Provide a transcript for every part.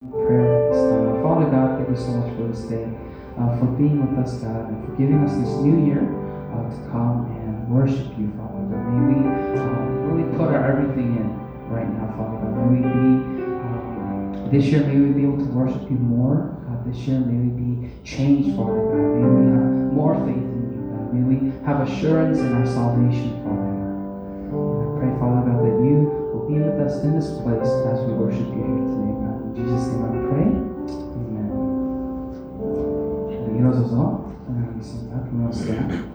prayer at this time. Father God, thank you so much for this day, for being with us, God, and for giving us this new year to come and worship you, Father God. May we really put our everything in right now, Father God. May we be, this year, may we be able to worship you more. This year, may we be changed, Father God. May we have more faith in you, God. May we have assurance in our salvation, Father God. And I pray, Father God, that you will be with us in this place as we worship you here today, God. In Jesus' name I pray. Amen. 일어서서 찬양하겠습니다. Can you all stand?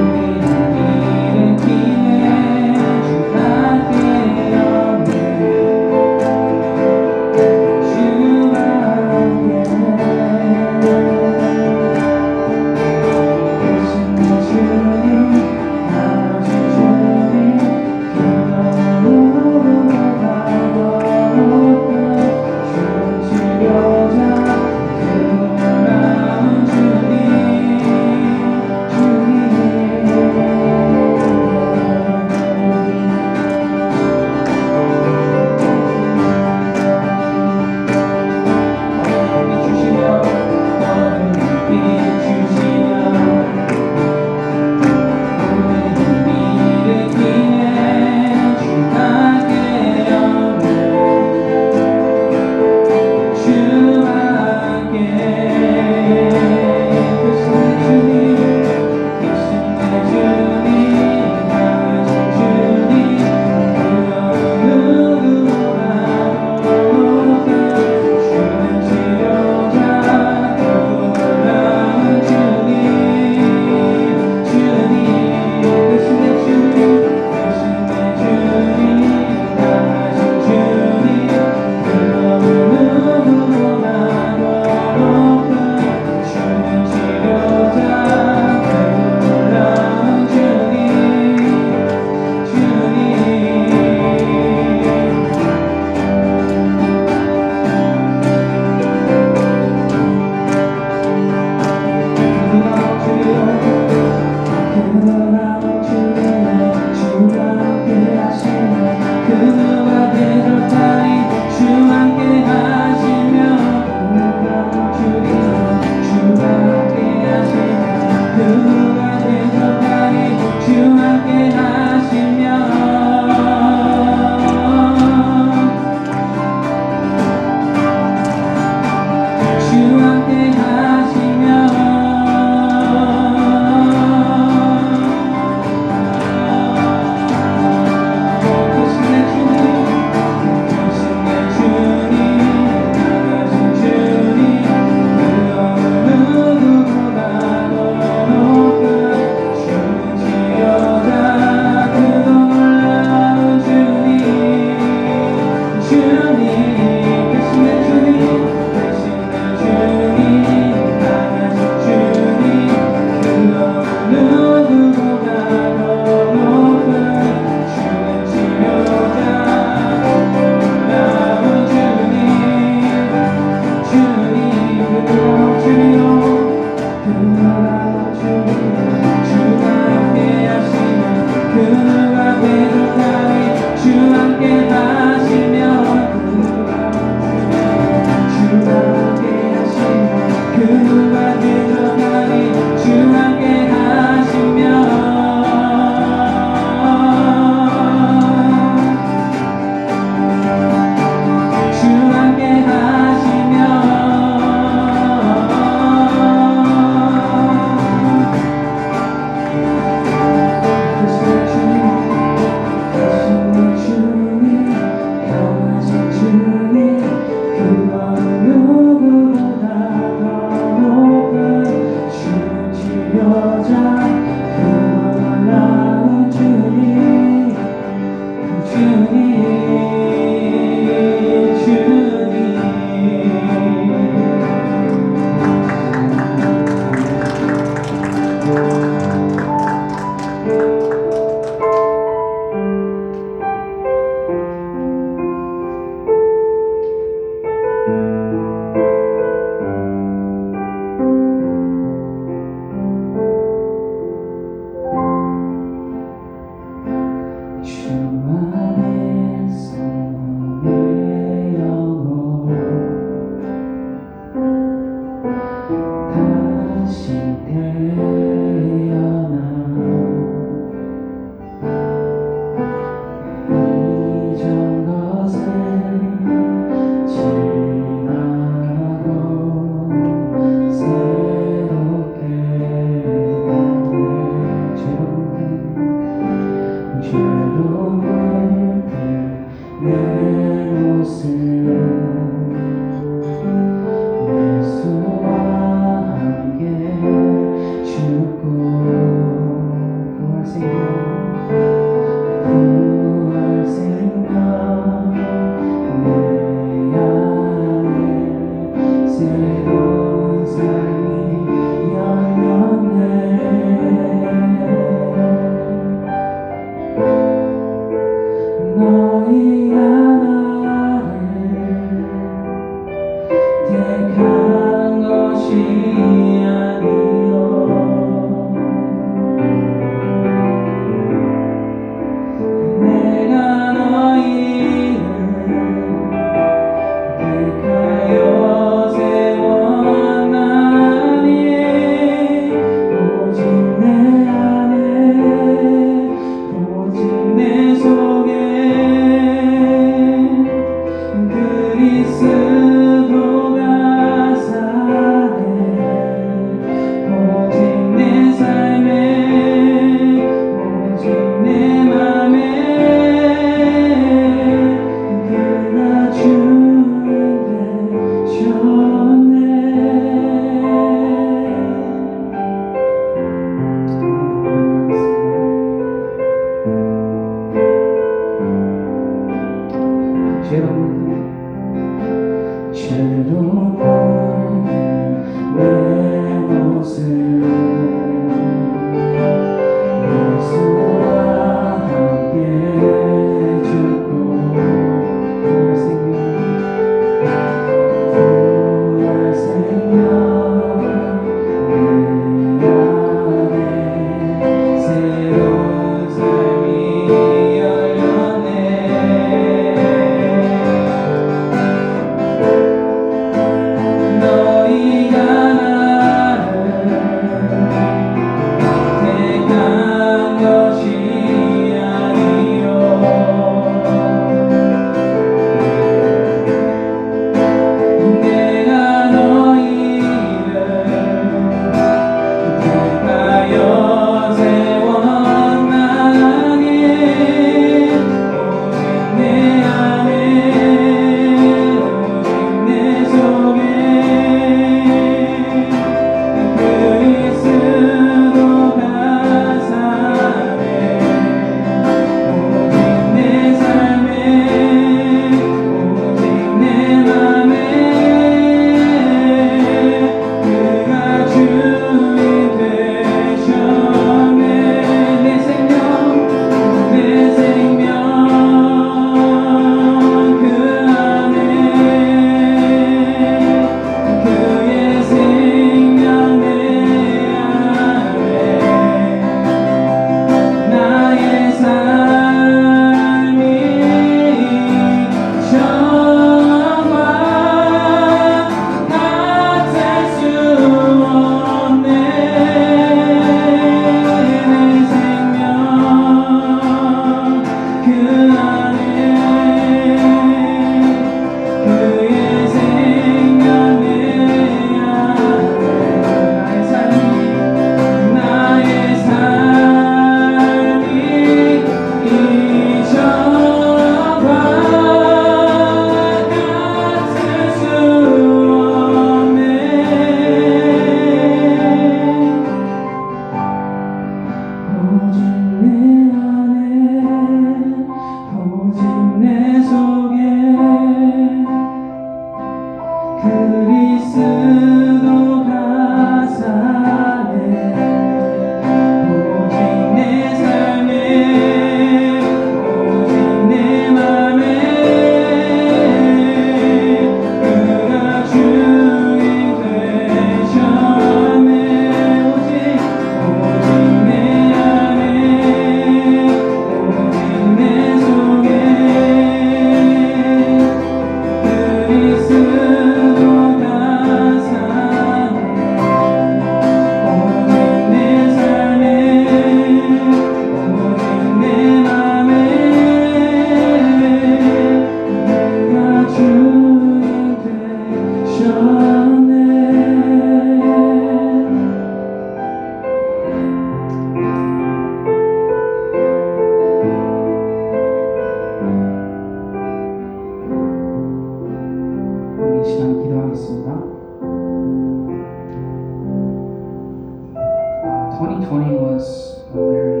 2020 was a very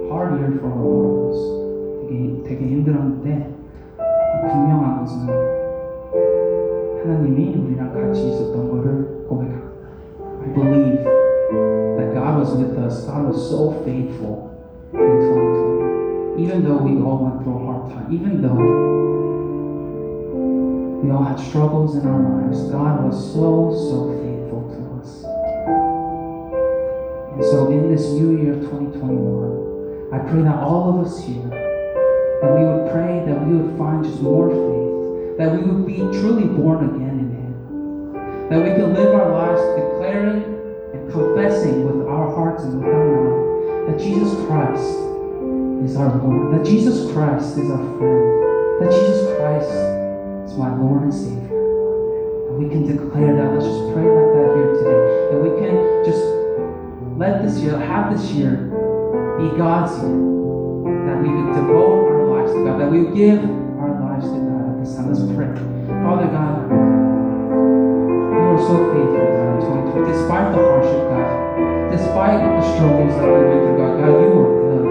hard year for a lot of us. 되게 힘들었는데 분명한 것은 하나님이 우리랑 같이 있었던 것을 고백합니다. I believe that God was with us. God was so faithful in 2020. Even though we all went through a hard time, even though we all had struggles in our lives, God was so faithful to us. And so in this new year of 2021, I pray that all of us here, that we would pray, that we would find just more faith, that we would be truly born again in Him, that we can live our lives declaring and confessing with our hearts and with our mouth that Jesus Christ is our Lord, that Jesus Christ is our friend, that Jesus Christ is my Lord and Savior. And we can declare that. Let's just pray like that here today, that we can just let this year, have this year be God's year, that we would devote our lives to God, that we would give our lives to God at this time. Let's pray. Father God, you are so faithful, God, in 2020. Despite the hardship, God, despite the struggles that we went through, God, you are good.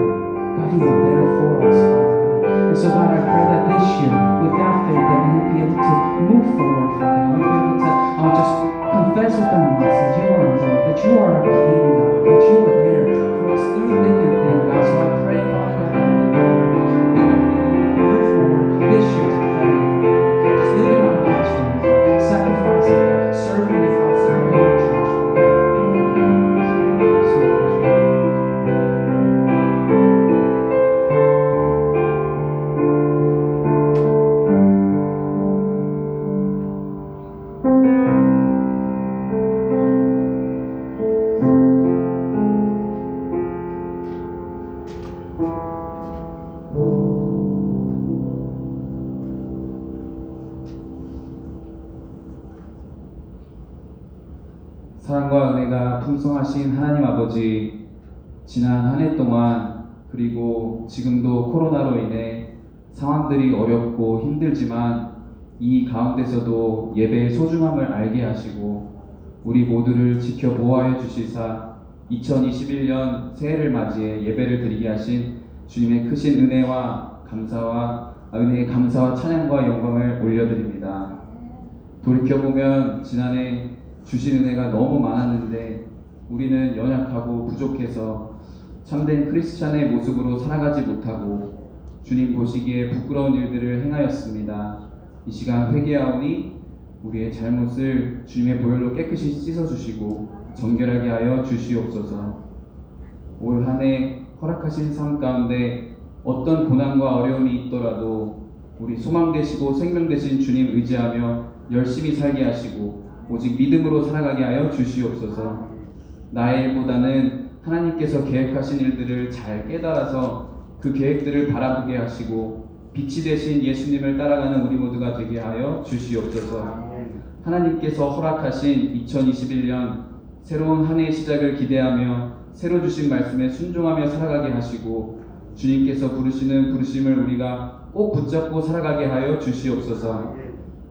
God, you are there for us, Father God. And so, God, I pray that this year, with that faith, that we will be able to move forward, Father God. We'll be able to just confess with our mouths that you are our Lord, that you are our King, God, that you are there for us through thick and thin, God. So I pray, Father God, that we will move forward this year to pray, just living our lives for you, sacrificing, God, serving you, God, serving your church, Father. So 사랑과 은혜가 풍성하신 하나님 아버지, 지난 한 해 동안 그리고 지금도 코로나로 인해 상황들이 어렵고 힘들지만 이 가운데서도 예배의 소중함을 알게 하시고 우리 모두를 지켜 보호하여 주시사 2021년 새해를 맞이해 예배를 드리게 하신 주님의 크신 은혜와 은혜의 감사와 찬양과 영광을 올려드립니다. 돌이켜보면 지난해 주신 은혜가 너무 많았는데 우리는 연약하고 부족해서 참된 크리스찬의 모습으로 살아가지 못하고 주님 보시기에 부끄러운 일들을 행하였습니다. 이 시간 회개하오니 우리의 잘못을 주님의 보혈로 깨끗이 씻어주시고 정결하게 하여 주시옵소서. 올 한 해 허락하신 삶 가운데 어떤 고난과 어려움이 있더라도 우리 소망 되시고 생명 되신 주님 의지하며 열심히 살게 하시고 오직 믿음으로 살아가게 하여 주시옵소서. 나의 일보다는 하나님께서 계획하신 일들을 잘 깨달아서 그 계획들을 바라보게 하시고 빛이 되신 예수님을 따라가는 우리 모두가 되게 하여 주시옵소서. 하나님께서 허락하신 2021년 새로운 한 해의 시작을 기대하며 새로 주신 말씀에 순종하며 살아가게 하시고 주님께서 부르시는 부르심을 우리가 꼭 붙잡고 살아가게 하여 주시옵소서.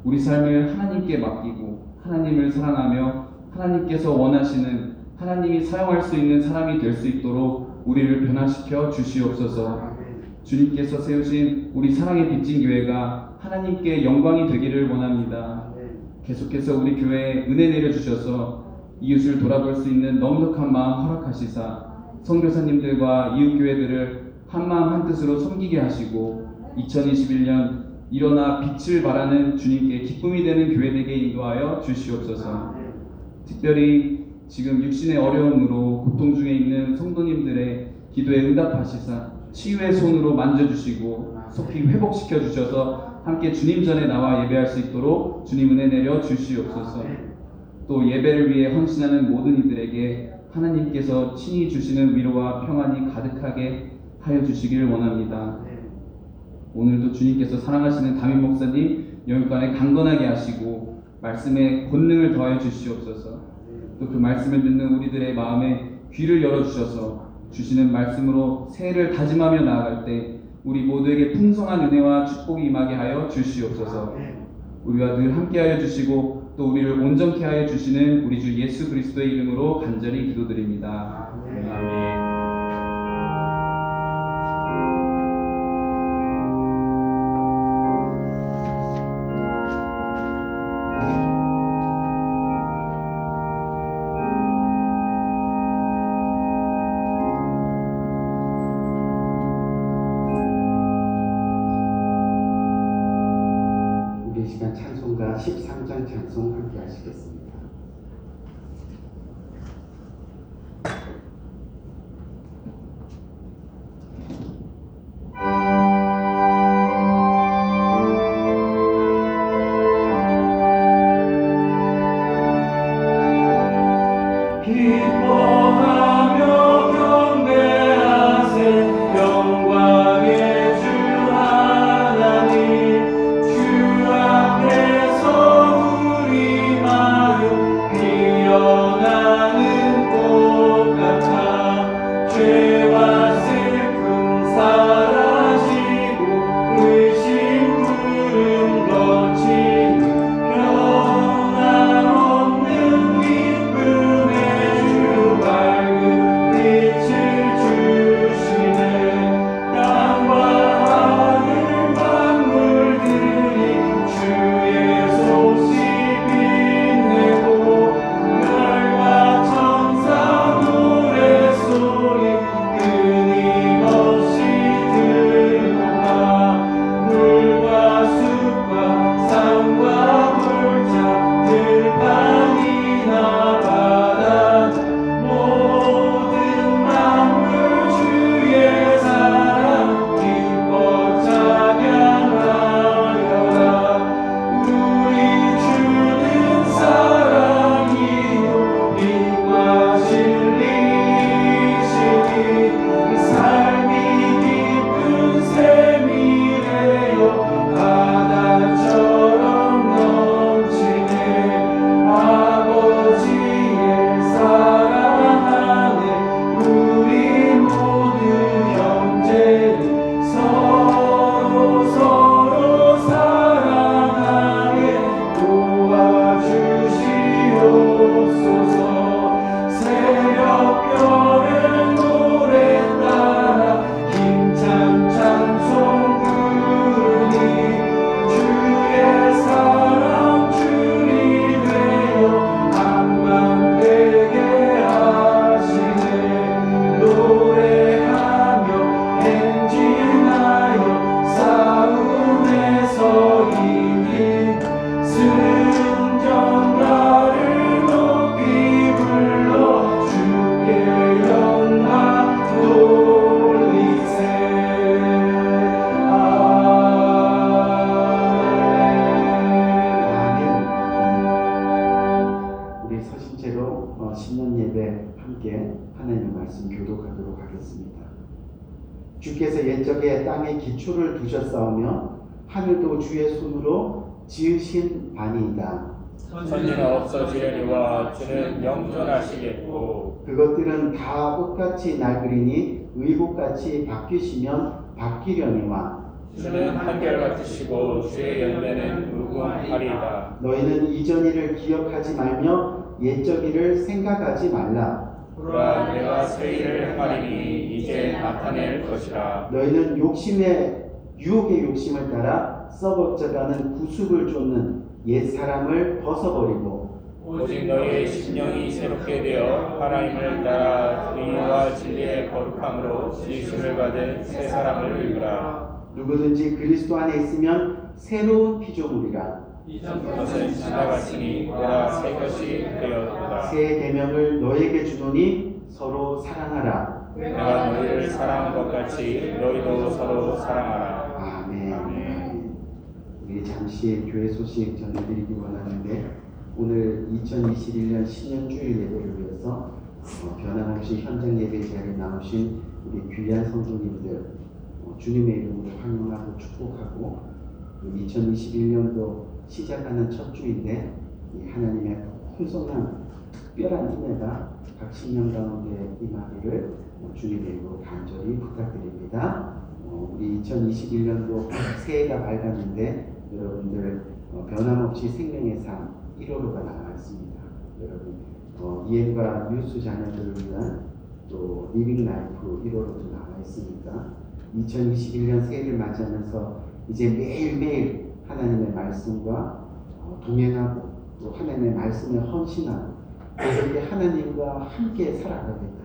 우리 삶을 하나님께 맡기고 하나님을 사랑하며 하나님께서 원하시는 하나님이 사용할 수 있는 사람이 될 수 있도록 우리를 변화시켜 주시옵소서. 주님께서 세우신 우리 사랑의 빚진 교회가 하나님께 영광이 되기를 원합니다. 계속해서 우리 교회에 은혜 내려주셔서 이웃을 돌아볼 수 있는 넉넉한 마음 허락하시사 선교사님들과 이웃교회들을 한마음 한뜻으로 섬기게 하시고 2021년 일어나 빛을 발하는 주님께 기쁨이 되는 교회 되게 인도하여 주시옵소서. 특별히 지금 육신의 어려움으로 고통 중에 있는 성도님들의 기도에 응답하시사 치유의 손으로 만져주시고 속히 회복시켜 주셔서 함께 주님 전에 나와 예배할 수 있도록 주님 은혜 내려 주시옵소서. 또 예배를 위해 헌신하는 모든 이들에게 하나님께서 친히 주시는 위로와 평안이 가득하게 하여 주시길 원합니다. 오늘도 주님께서 사랑하시는 담임 목사님 영육간에 강건하게 하시고 말씀에 권능을 더하여 주시옵소서. 또 그 말씀을 듣는 우리들의 마음에 귀를 열어주셔서 주시는 말씀으로 새해를 다짐하며 나아갈 때 우리 모두에게 풍성한 은혜와 축복이 임하게 하여 주시옵소서. 우리와 늘 함께하여 주시고 또 우리를 온전케 하여 주시는 우리 주 예수 그리스도의 이름으로 간절히 기도드립니다. 아멘. 우리 이 시간 찬송가 13장 찬송 함께 하시겠습니다. 기뻐하며 경배하세 영광의 주 하나님 주 앞에서 우리 마음 피어나는 꽃 같아 죄와 슬픔 사라지고 의심 구름 거치는 변함없는 기쁨의 주 밝은 빛을 주시네 땅과 하늘 만물들이 주의 소식 빛내고 별과 천사 노래소리 끊임없이 들고가 물과 숲과 산과 골짜 들판이나 바다 모든 만물 주의 사랑 기뻐 찬양하여라 우리 주는 사랑이요 빛과 진리시니 삶이 깊은 샘이래요 바다처럼 넘치네 아버지의 사랑 안에 우리 모두 형제니 서로 사랑하게 도와주시옵소서 새벽별의 노래 따라 힘찬 찬송 부르니 주의 사랑 줄이 되어 암만 되게 하시네 노래하며 행진하여 싸움에서 이긴 승전가를 높이 불러 주께 영광 돌리세 아멘. 우리 서신체로 신년 예배 함께 하나님의 말씀 교독하도록 하겠습니다. 주께서 옛적에 땅에 기초를 두셨사오며 하늘도 주의 손으로 지으신 바니이다. 천지는 없어지려니와 주는 영존하시겠고 그것들은 다 꽃같이 낡으리니 의복같이 바뀌시면 바뀌려니와 주는 한결같으시고 주의 열매는 무궁하리이다 너희는 이전 일을 기억하지 말며 옛적 일을 생각하지 말라. 보라 내가 새 일을 행하리니 이제 나타낼 것이라 너희는 유혹의 욕심을 따라 썩어져가는 구습을 쫓는 옛 사람을 벗어버리고 오직 너희의 심령이 새롭게 되어 하나님을 따라 의와 진리의 거룩함으로 지으심을 받은 새 사람을 입으라 누구든지 그리스도 안에 있으면 새로운 피조물이라. 이전 것은 지나갔으니 보라 새 것이 되었도다 새 계명을 너에게 주노니 서로 사랑하라. 내가 너희를 사랑한 것 같이 너희도 서로 사랑하라 아멘. 우리 잠시 교회 소식 전해드리기 원하는데 오늘 2021년 신년주일 예배를 위해서 변함없이 현장 예배 자리에 나오신 우리 귀한 성도님들 주님의 이름으로 환영하고 축복하고 2021년도 시작하는 첫 주인데 하나님의 풍성한 특별한 은혜가 각 신령 가운데 임하기를 주님의 이름으로 간절히 부탁드립니다. 우리 2021년도 새해가 밝았는데 여러분들 변함없이 생명의 삶 1호로가 나와 있습니다. 여러분 이해과 뉴스 자녀들을 위한 또 리빙 라이프 1호로도 나와 있으니까 2021년 새해를 맞이하면서 이제 매일매일 하나님의 말씀과 동행하고 또 하나님의 말씀에 헌신하고 그렇게 하나님과 함께 살아가겠다.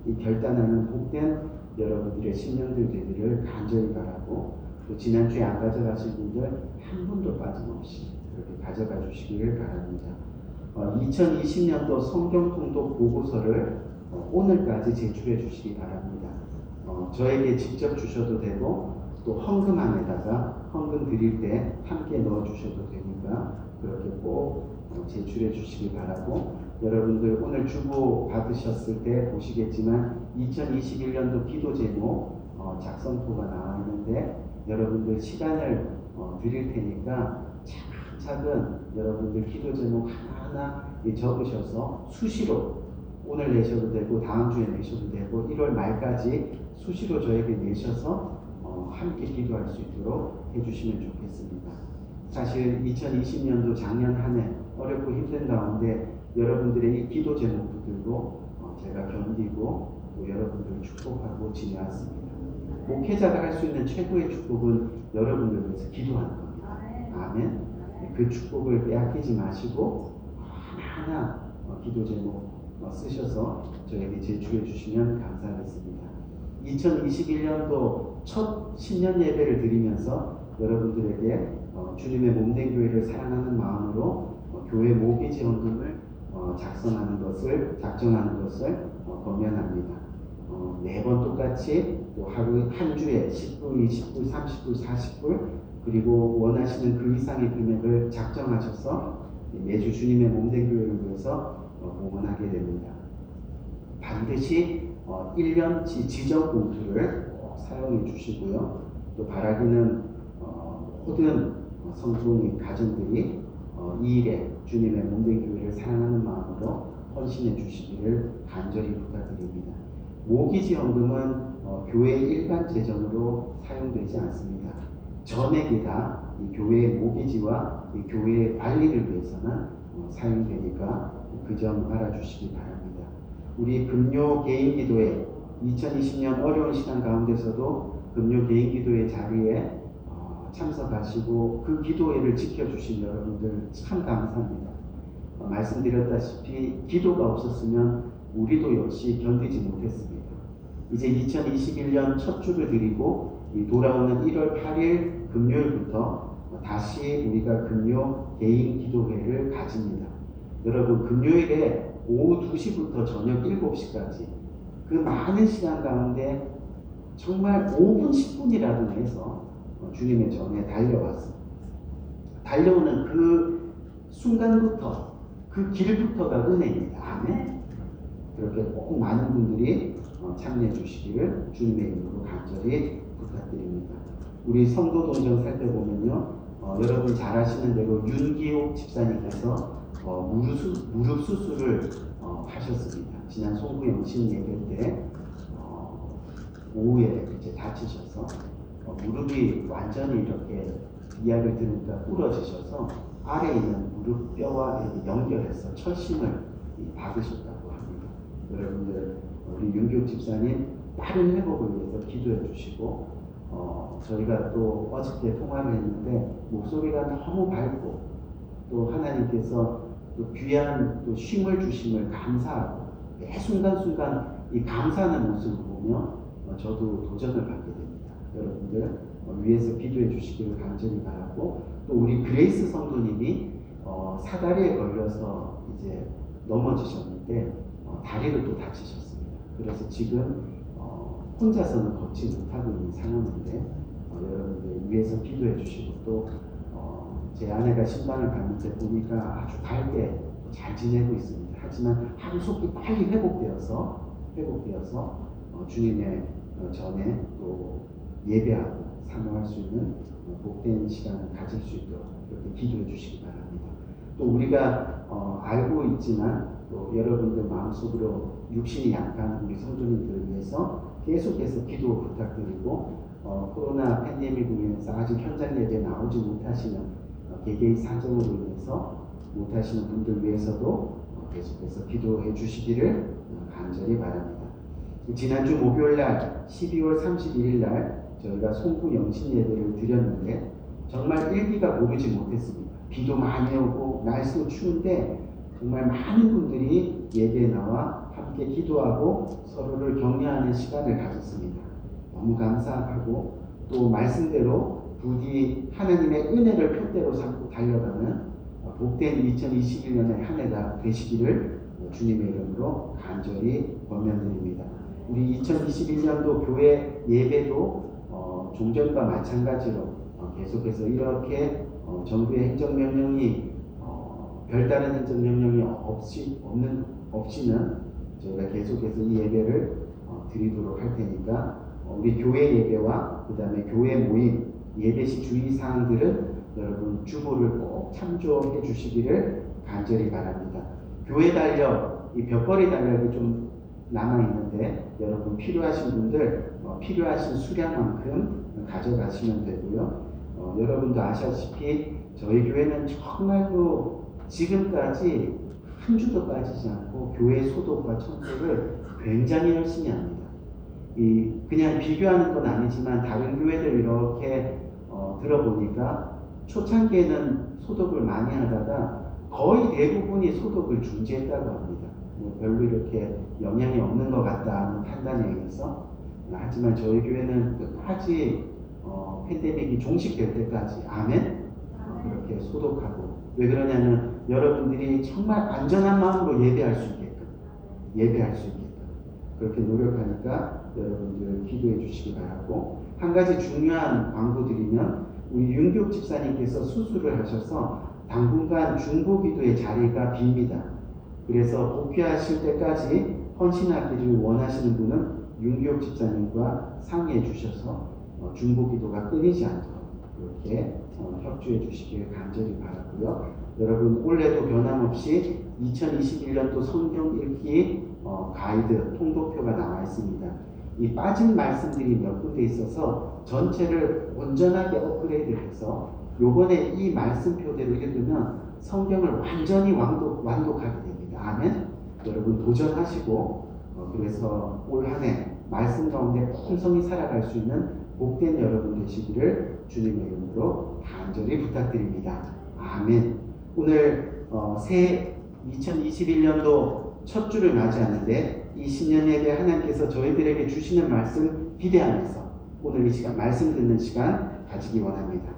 이 결단하는 복된 여러분들의 신년들 되기를 간절히 바라고 또 지난주에 안 가져가신 분들 한 분도 빠짐없이 그렇게 가져가 주시기를 바랍니다. 2020년도 성경 통독 보고서를 오늘까지 제출해 주시기 바랍니다. 저에게 직접 주셔도 되고 또 헌금함에다가 헌금 드릴 때 함께 넣어 주셔도 되니까 그렇게 꼭 제출해 주시기 바라고 여러분들 오늘 주보 받으셨을 때 보시겠지만 2021년도 기도 제목 작성표가 나와 있는데 여러분들 시간을 드릴 테니까 차근차근 여러분들 기도 제목 하나하나 적으셔서 수시로 오늘 내셔도 되고 다음 주에 내셔도 되고 1월 말까지 수시로 저에게 내셔서 함께 기도할 수 있도록 해주시면 좋겠습니다. 사실 2020년도 작년 한 해 어렵고 힘든 가운데 여러분들의 이 기도 제목도 들고 제가 견디고 또 여러분들을 축복하고 지내왔습니다. 목회자가 할 수 있는 최고의 축복은 여러분들 위해서 기도하는 겁니다. 아멘. 그 축복을 빼앗기지 마시고 하나하나 기도 제목 쓰셔서 저에게 제출해 주시면 감사하겠습니다. 2021년도 첫 신년 예배를 드리면서 여러분들에게 주님의 몸된 교회를 사랑하는 마음으로 교회 모기 지원금을 작정하는 것을 권면합니다. 매번 똑같이 또 하루 한 주에 10불, 20불, 30불, 40불 그리고 원하시는 그 이상의 금액을 작정하셔서 매주 주님의 몸된 교회를 위해서 봉헌하게 됩니다. 반드시 1년치 지정 봉투를 사용해 주시고요. 또 바라기는 모든 성도님 가정들이 이 일에 주님의 몸된 교회를 사랑하는 마음으로 헌신해 주시기를 간절히 부탁드립니다. 모기지원금은 교회 일반 재정으로 사용되지 않습니다. 전액이 다 이 교회의 모기지와 이 교회의 관리를 위해서는 사용되니까 그 점 알아주시기 바랍니다. 우리 금요 개인기도회 2020년 어려운 시간 가운데서도 금요 개인기도회 자리에 참석하시고 그 기도회를 지켜주신 여러분들 참 감사합니다. 말씀드렸다시피 기도가 없었으면 우리도 역시 견디지 못했습니다. 이제 2021년 첫 주를 드리고 돌아오는 1월 8일 금요일부터 다시 우리가 금요 개인 기도회를 가집니다. 여러분 금요일에 오후 2시부터 저녁 7시까지 그 많은 시간 가운데 정말 5분 10분이라도 해서 주님의 전에 달려왔습니다. 달려오는 그 순간부터 그 길부터가 은혜입니다. 아멘. 그렇게 꼭 많은 분들이 참여해 주시기를 주님의 이름으로 간절히 부탁드립니다. 우리 성도 동정 살펴보면요, 여러분 잘 아시는 대로 윤기옥 집사님께서 무릎 수술을 하셨습니다. 지난 송구 영신 예배 때 오후에 이제 다치셔서 무릎이 완전히 이렇게 이야기를 들으니까 부러지셔서 아래에 있는 무릎 뼈와 연결해서 철심을 받으셨다고 합니다. 여러분들 우리 윤기옥 집사님 빠른 회복을 위해서 기도해 주시고 저희가 또 어저께 통화를 했는데 목소리가 너무 밝고 또 하나님께서 또 귀한 또 쉼을 주심을 감사하고 매 순간순간 이 감사하는 모습을 보며 저도 도전을 받게 됩니다. 여러분들 위에서 기도해 주시기를 간절히 바라고 또 우리 그레이스 성도님이 사다리에 걸려서 이제 넘어지셨는데 다리를 또 다치셨습니다. 그래서 지금 혼자서는 걷지 못하고 있는 상황인데 여러분들 위에서 기도해 주시고 또 제 아내가 신방을 갔을 때 보니까 아주 밝게 잘 지내고 있습니다. 하지만 하루속히 빨리 회복되어서 주님의 전에 또 예배하고 사모할 수 있는 복된 시간을 가질 수 있도록 이렇게 기도해 주시기 바랍니다. 또 우리가 알고 있지만 또 여러분들 마음속으로 육신이 약한 우리 성도님들을 위해서 계속해서 기도 부탁드리고 코로나 팬데믹으로 인해서 아직 현장 예배에 나오지 못하시는 개개인 사정으로 인해서 못하시는 분들 위해서도 계속해서 기도해 주시기를 간절히 바랍니다. 지난주 목요일날 12월 31일날 저희가 송구 영신 예배를 드렸는데 정말 일기가 고르지 못했습니다. 비도 많이 오고 날씨도 추운데 정말 많은 분들이 예배에 나와 함께 기도하고 서로를 격려하는 시간을 가졌습니다. 너무 감사하고 또 말씀대로 부디 하나님의 은혜를 표대로 삼고 달려가는 복된 2021년의 한 해가 되시기를 주님의 이름으로 간절히 권면드립니다. 우리 2021년도 교회 예배도 종전과 마찬가지로 계속해서 이렇게 정부의 행정명령이 별다른 행정명령이 없이는 저희가 계속해서 이 예배를 드리도록 할 테니까 우리 교회 예배와 그 다음에 교회 모임 예배시 주의사항들은 여러분 주보를 꼭 참조해 주시기를 간절히 바랍니다. 교회 달력, 이 벽걸이 달력이 좀 남아있는데 여러분 필요하신 분들 필요하신 수량만큼 가져가시면 되고요. 여러분도 아시다시피 저희 교회는 정말로 지금까지 한 주도 빠지지 않고 교회 소독과 청소를 굉장히 열심히 합니다. 그냥 비교하는 건 아니지만 다른 교회들 이렇게 들어보니까 초창기에는 소독을 많이 하다가 거의 대부분이 소독을 중지했다고 합니다. 별로 이렇게 영향이 없는 것 같다는 판단에 의해서 하지만 저희 교회는 끝까지 팬데믹이 종식될 때까지 아멘 그렇게 소독하고 왜 그러냐면 여러분들이 정말 안전한 마음으로 예배할 수 있게끔 그렇게 노력하니까 여러분들 기도해 주시기 바라고 한 가지 중요한 광고 드리면 우리 윤교욱 집사님께서 수술을 하셔서 당분간 중보기도의 자리가 빕니다. 그래서 복귀하실 때까지 헌신하기를 원하시는 분은 윤교욱 집사님과 상의해 주셔서 중보기도가 끊이지 않도록 그렇게 협조해 주시길 간절히 바라고요. 여러분 올해도 변함없이 2021년도 성경 읽기 가이드 통독표가 나와 있습니다. 이 빠진 말씀들이 몇 군데 있어서 전체를 온전하게 업그레이드해서 요번에 이 말씀표대로 읽으면 성경을 완전히 완독하게 됩니다. 아멘. 여러분 도전하시고 그래서 올 한 해 말씀 가운데 풍성히 살아갈 수 있는 복된 여러분 되시기를 주님의 이름으로 간절히 부탁드립니다. 아멘. 오늘 새 2021년도 첫 주를 맞이하는데 이 신년 예배 하나님께서 저희들에게 주시는 말씀 기대하면서 오늘 이 시간 말씀 듣는 시간 가지기 원합니다.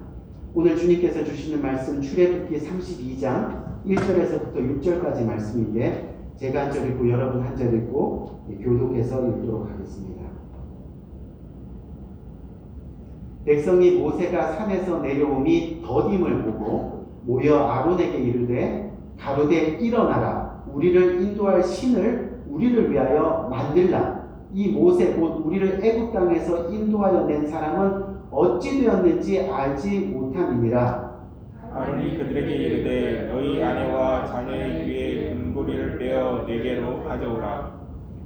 오늘 주님께서 주시는 말씀 출애굽기 32장 1절에서부터 6절까지 말씀인데 제가 한 절 읽고 여러분 한 절 읽고 교독해서 읽도록 하겠습니다. 백성이 모세가 산에서 내려오니 더딤을 보고 모여 아론에게 이르되 가로되 일어나라 우리를 인도할 신을 우리를 위하여 만들라. 이 모세 곧 우리를 애굽 땅에서 인도하여 낸 사람은 어찌 되었는지 알지 못함이니라. 아론이 그들에게 이르되 너희 아내와 자녀의 귀에 금고리를 빼어 네개로 가져오라.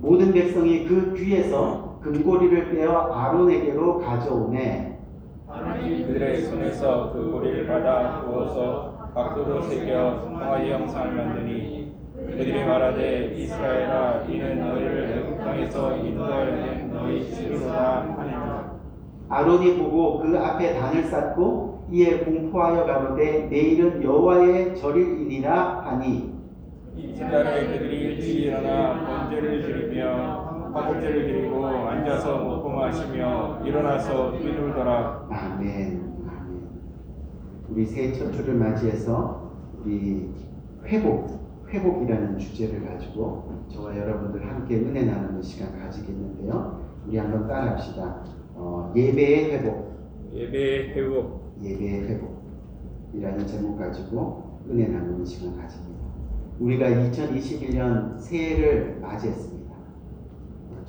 모든 백성이 그 귀에서 금고리를 빼어 아론에게로 가져오매 아론이 그들의 손에서 그 고리를 받아 부어서 각도로 새겨 송아지 형상을 만드니 그들이 말하되 이스라엘아 이는 너희를 애굽 땅에서 인도하여 낸 너희 신이로다 하니라. 아론이 보고 그 앞에 단을 쌓고 이에 공포하여 가로되 내일은 여호와의 절일이니라 하니 이튿날에 그들이 일찍 일어나 번제를 드리며 화목제를 드리고 앉아서 먹고 마시며 일어나서 뛰놀더라. 아멘. 우리 새해 첫 주를 맞이해서 우리 회복이라는 주제를 가지고 저와 여러분들 함께 은혜 나누는 시간 가지겠는데요. 우리 한번 따라합시다. 예배의 회복이라는 제목 가지고 은혜 나누는 시간 가집니다. 우리가 2021년 새해를 맞이했습니다.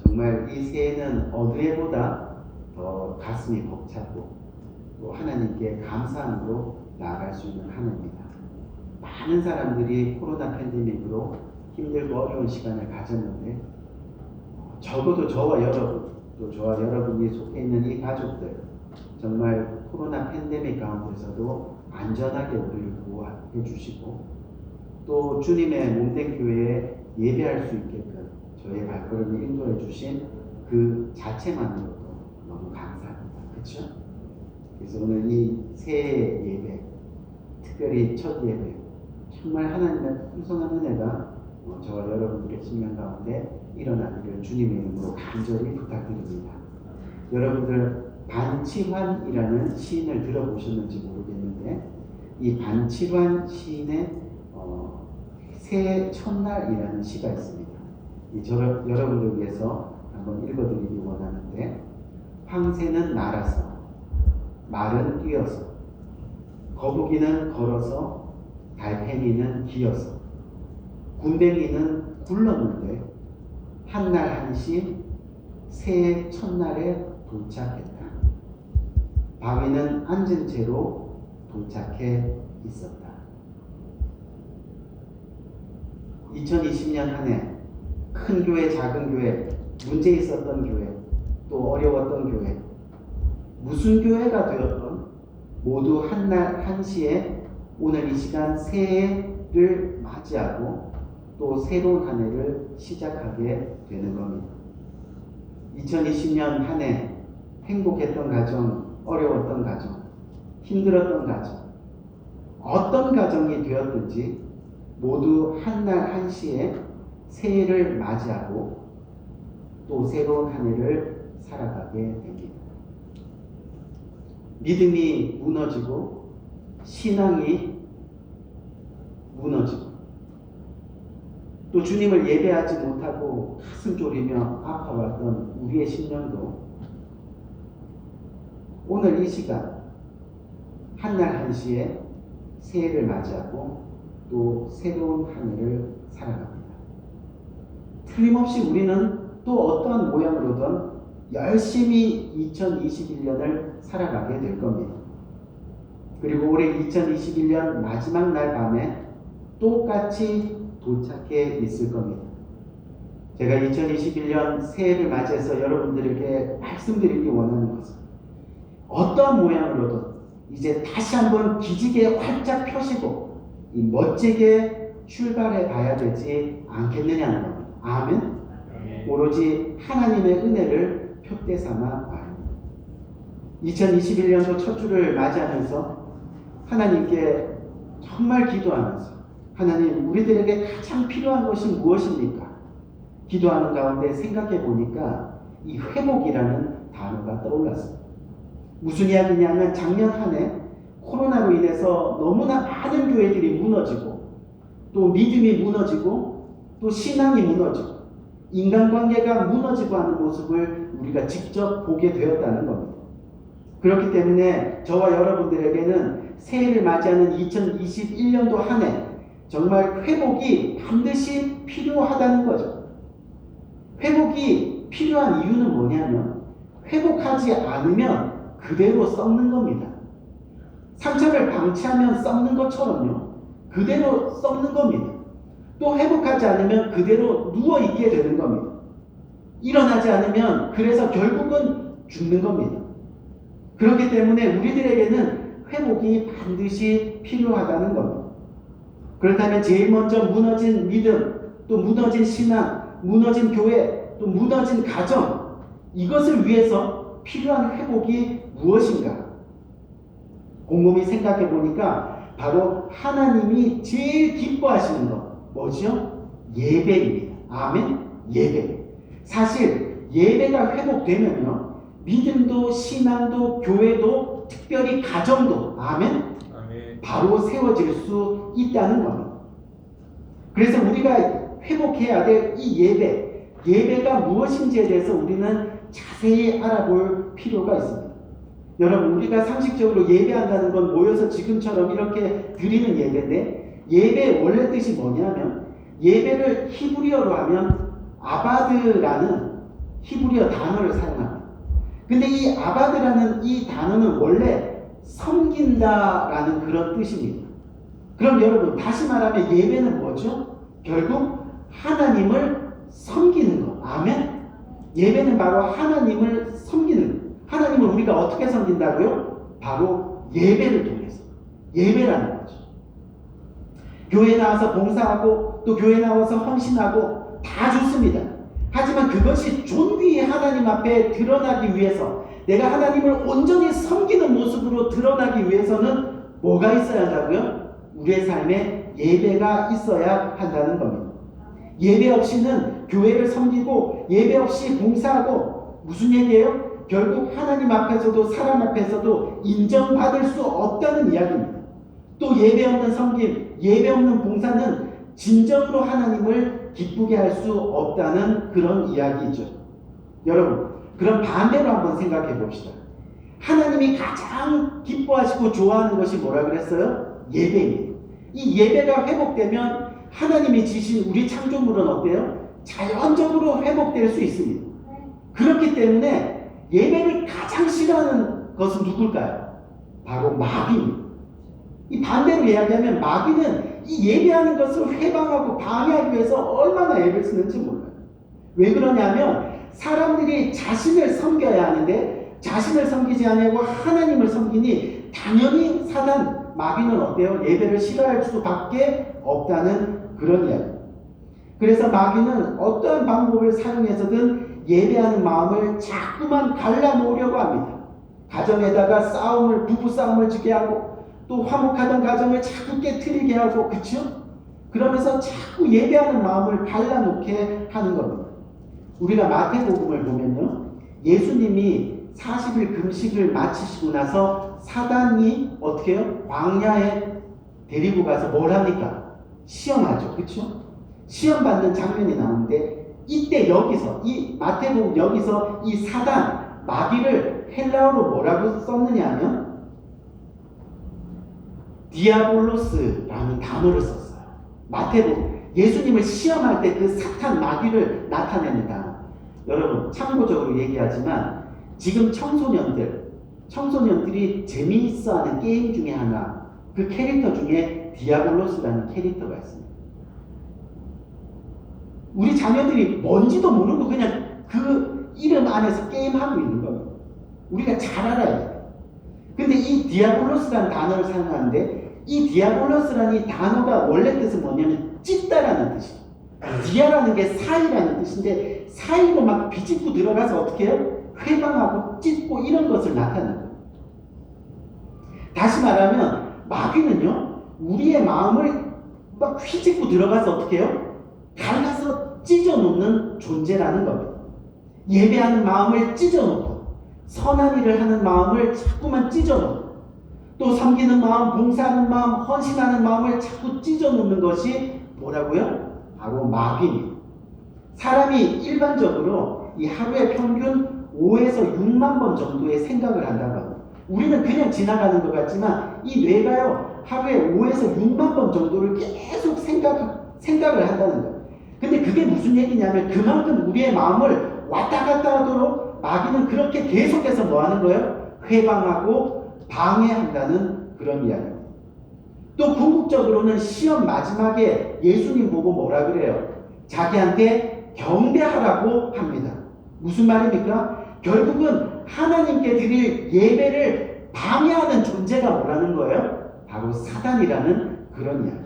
정말 이 새해는 어느 해보다 더 가슴이 벅차고 또 하나님께 감사함으로 나아갈 수 있는 한 해입니다. 많은 사람들이 코로나 팬데믹으로 힘들고 어려운 시간을 가졌는데 적어도 저와 여러분 또 저와 여러분이 속해 있는 이 가족들 정말 코로나 팬데믹 가운데서도 안전하게 우리를 보호해 주시고 또 주님의 몸된 교회에 예배할 수 있게끔 저의 발걸음을 인도해 주신 그 자체만으로도 너무 감사합니다. 그렇죠? 그래서 오늘 이 새해 예배, 특별히 첫 예배, 정말 하나님의 풍성한 은혜가 저와 여러분들의 심령 가운데 일어나기를 주님의 이름으로 간절히 부탁드립니다. 여러분들 반치환이라는 시인을 들어보셨는지 모르겠는데 이 반치환 시인의 새해 첫날이라는 시가 있습니다. 여러분들 위해서 한번 읽어드리기 원하는데 황새는 날아서 말은 뛰어서 거북이는 걸어서 달팽이는 기어서 군뱅이는 굴렀는데 한날 한시 새해 첫날에 도착했다. 바위는 앉은 채로 도착해 있었다. 2020년 한 해 큰 교회, 작은 교회, 문제 있었던 교회, 또 어려웠던 교회, 무슨 교회가 되었던 모두 한날 한시에 오늘 이 시간 새해를 맞이하고 또 새로운 한 해를 시작하게 되는 겁니다. 2020년 한 해 행복했던 가정, 어려웠던 가정, 힘들었던 가정, 어떤 가정이 되었든지 모두 한날 한시에 새해를 맞이하고 또 새로운 한 해를 살아가게 됩니다. 믿음이 무너지고 신앙이 무너지고 또 주님을 예배하지 못하고 가슴 졸이며 아파왔던 우리의 심령도 오늘 이 시간 한날 한시에 새해를 맞이하고 또 새로운 한 해를 살아갑니다. 틀림없이 우리는 또 어떠한 모양으로든 열심히 2021년을 살아가게 될 겁니다. 그리고 올해 2021년 마지막 날 밤에 똑같이 도착해 있을 겁니다. 제가 2021년 새해를 맞이해서 여러분들에게 말씀드리기 원하는 것은 어떠한 모양으로든 이제 다시 한번 기지개 활짝 펴시고 이 멋지게 출발해 봐야 되지 않겠느냐는 겁니다. 아멘. 오로지 하나님의 은혜를 표대 삼아 말입니다. 2021년도 첫 주를 맞이하면서 하나님께 정말 기도하면서 하나님 우리들에게 가장 필요한 것이 무엇입니까? 기도하는 가운데 생각해 보니까 이 회복이라는 단어가 떠올랐습니다. 무슨 이야기냐면 작년 한 해 코로나로 인해서 너무나 많은 교회들이 무너지고 또 믿음이 무너지고 또 신앙이 무너지고 인간관계가 무너지고 하는 모습을 우리가 직접 보게 되었다는 겁니다. 그렇기 때문에 저와 여러분들에게는 새해를 맞이하는 2021년도 한 해 정말 회복이 반드시 필요하다는 거죠. 회복이 필요한 이유는 뭐냐면 회복하지 않으면 그대로 썩는 겁니다. 상처를 방치하면 썩는 것처럼요. 그대로 썩는 겁니다. 또 회복하지 않으면 그대로 누워있게 되는 겁니다. 일어나지 않으면 그래서 결국은 죽는 겁니다. 그렇기 때문에 우리들에게는 회복이 반드시 필요하다는 겁니다. 그렇다면 제일 먼저 무너진 믿음, 또 무너진 신앙, 무너진 교회, 또 무너진 가정, 이것을 위해서 필요한 회복이 무엇인가? 곰곰이 생각해 보니까 바로 하나님이 제일 기뻐하시는 것 뭐죠? 예배입니다. 아멘? 예배. 사실 예배가 회복되면요 믿음도 신앙도 교회도 특별히 가정도 아멘? 바로 세워질 수 있다는 겁니다. 그래서 우리가 회복해야 될 이 예배가 무엇인지에 대해서 우리는 자세히 알아볼 필요가 있습니다. 여러분 우리가 상식적으로 예배한다는 건 모여서 지금처럼 이렇게 드리는 예배인데 예배의 원래 뜻이 뭐냐면 예배를 히브리어로 하면 아바드라는 히브리어 단어를 사용합니다. 근데 이 아바드라는 이 단어는 원래 섬긴다라는 그런 뜻입니다. 그럼 여러분 다시 말하면 예배는 뭐죠? 결국 하나님을 섬기는 것. 아멘? 예배는 바로 하나님을 섬기는 것. 하나님을 우리가 어떻게 섬긴다고요? 바로 예배를 통해서. 예배라는 거죠. 교회 나와서 봉사하고 또 교회 나와서 헌신하고 다 좋습니다. 하지만 그것이 존귀히 하나님 앞에 드러나기 위해서, 내가 하나님을 온전히 섬기는 모습으로 드러나기 위해서는 뭐가 있어야 한다고요? 우리의 삶에 예배가 있어야 한다는 겁니다. 예배 없이는 교회를 섬기고 예배 없이 봉사하고 무슨 얘기예요? 결국 하나님 앞에서도 사람 앞에서도 인정받을 수 없다는 이야기입니다. 또 예배 없는 섬김, 예배 없는 봉사는 진정으로 하나님을 기쁘게 할 수 없다는 그런 이야기죠. 여러분, 그럼 반대로 한번 생각해 봅시다. 하나님이 가장 기뻐하시고 좋아하는 것이 뭐라 그랬어요? 예배입니다. 이 예배가 회복되면 하나님이 지신 우리 창조물은 어때요? 자연적으로 회복될 수 있습니다. 그렇기 때문에 예배를 가장 싫어하는 것은 누굴까요? 바로 마귀입니다. 이 반대로 이야기하면 마귀는 이 예배하는 것을 회방하고 방해하기 위해서 얼마나 애를 쓰는지 몰라요. 왜 그러냐면 사람들이 자신을 섬겨야 하는데 자신을 섬기지 아니하고 하나님을 섬기니 당연히 사단 마귀는 어때요? 예배를 싫어할 수밖에 없다는 그런 이야기. 그래서 마귀는 어떠한 방법을 사용해서든 예배하는 마음을 자꾸만 갈라놓으려고 합니다. 가정에다가 싸움을, 부부싸움을 지게 하고 또 화목하던 가정을 자꾸 깨트리게 하고, 그쵸? 그러면서 자꾸 예배하는 마음을 갈라놓게 하는 겁니다. 우리가 마태복음을 보면요, 예수님이 40일 금식을 마치시고 나서 사단이 어떻게 해요? 광야에 데리고 가서 뭘 합니까? 시험하죠. 그쵸? 시험 받는 장면이 나오는데 이때 여기서 이 마태복음 여기서 이 사단 마귀를 헬라어로 뭐라고 썼느냐 하면 디아볼로스라는 단어를 썼어요. 마태복음 예수님을 시험할 때 그 사탄 마귀를 나타냅니다. 여러분 참고적으로 얘기하지만 지금 청소년들이 재미있어하는 게임 중에 하나, 그 캐릭터 중에 디아볼로스라는 캐릭터가 있습니다. 우리 자녀들이 뭔지도 모르고 그냥 그 이름 안에서 게임하고 있는 겁니다. 우리가 잘 알아야 돼요. 근데 이 디아볼로스라는 단어를 사용하는데 이 디아볼로스라는 이 단어가 원래 뜻은 뭐냐면 찢다라는 뜻이에요. 디아라는 게 사이라는 뜻인데 사이로 막 비집고 들어가서 어떻게 해요? 회방하고 찢고 이런 것을 나타내는 거예요. 다시 말하면 마귀는요, 우리의 마음을 막 휘집고 들어가서 어떻게 해요? 갈라서 찢어놓는 존재라는 겁니다. 예배하는 마음을 찢어놓고 선한 일을 하는 마음을 자꾸만 찢어놓고 또 섬기는 마음, 봉사하는 마음, 헌신하는 마음을 자꾸 찢어놓는 것이 뭐라고요? 바로 마귀입니다. 사람이 일반적으로 이 하루에 평균 5에서 6만 번 정도의 생각을 한다고 합니다. 우리는 그냥 지나가는 것 같지만 이 뇌가요, 하루에 5에서 6만 번 정도를 계속 생각을 한다는 거예요. 근데 그게 무슨 얘기냐면 그만큼 우리의 마음을 왔다 갔다 하도록 마귀는 그렇게 계속해서 뭐 하는 거예요? 회방하고 방해한다는 그런 이야기입니다. 또 궁극적으로는 시험 마지막에 예수님 보고 뭐라 그래요? 자기한테 경배하라고 합니다. 무슨 말입니까? 결국은 하나님께 드릴 예배를 방해하는 존재가 뭐라는 거예요? 바로 사단이라는 그런 이야기.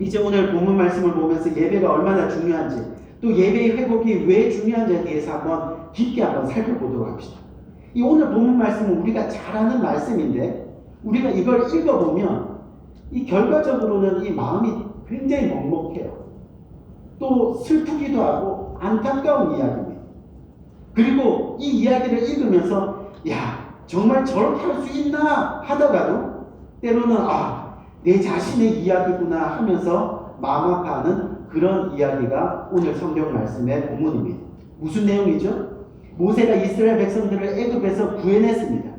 이제 오늘 본문 말씀을 보면서 예배가 얼마나 중요한지, 또 예배의 회복이 왜 중요한지에 대해서 한번 깊게 한번 살펴보도록 합시다. 이 오늘 본문 말씀은 우리가 잘 아는 말씀인데 우리가 이걸 읽어보면 이 결과적으로는 이 마음이 굉장히 먹먹해요. 또 슬프기도 하고 안타까운 이야기입니다. 그리고 이 이야기를 읽으면서 야, 정말 저렇게 할 수 있나 하다가도 때로는 내 자신의 이야기구나 하면서 마음 아파하는 그런 이야기가 오늘 성경 말씀의 본문입니다. 무슨 내용이죠? 모세가 이스라엘 백성들을 애굽에서 구해냈습니다.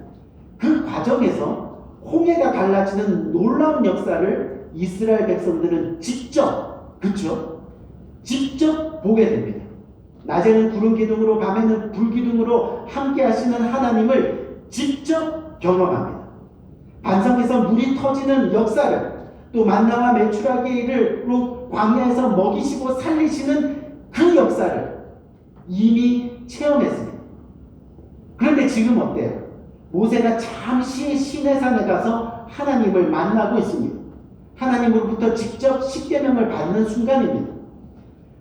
그 과정에서 홍해가 갈라지는 놀라운 역사를 이스라엘 백성들은 직접 보게 됩니다. 낮에는 구름 기둥으로 밤에는 불 기둥으로 함께 하시는 하나님을 직접 경험합니다. 반석에서 물이 터지는 역사를, 또 만나와 메추라기로 광야에서 먹이시고 살리시는 그 역사를 이미 체험했습니다. 그런데 지금 어때요? 모세가 잠시 시내산에 가서 하나님을 만나고 있습니다. 하나님으로부터 직접 십계명을 받는 순간입니다.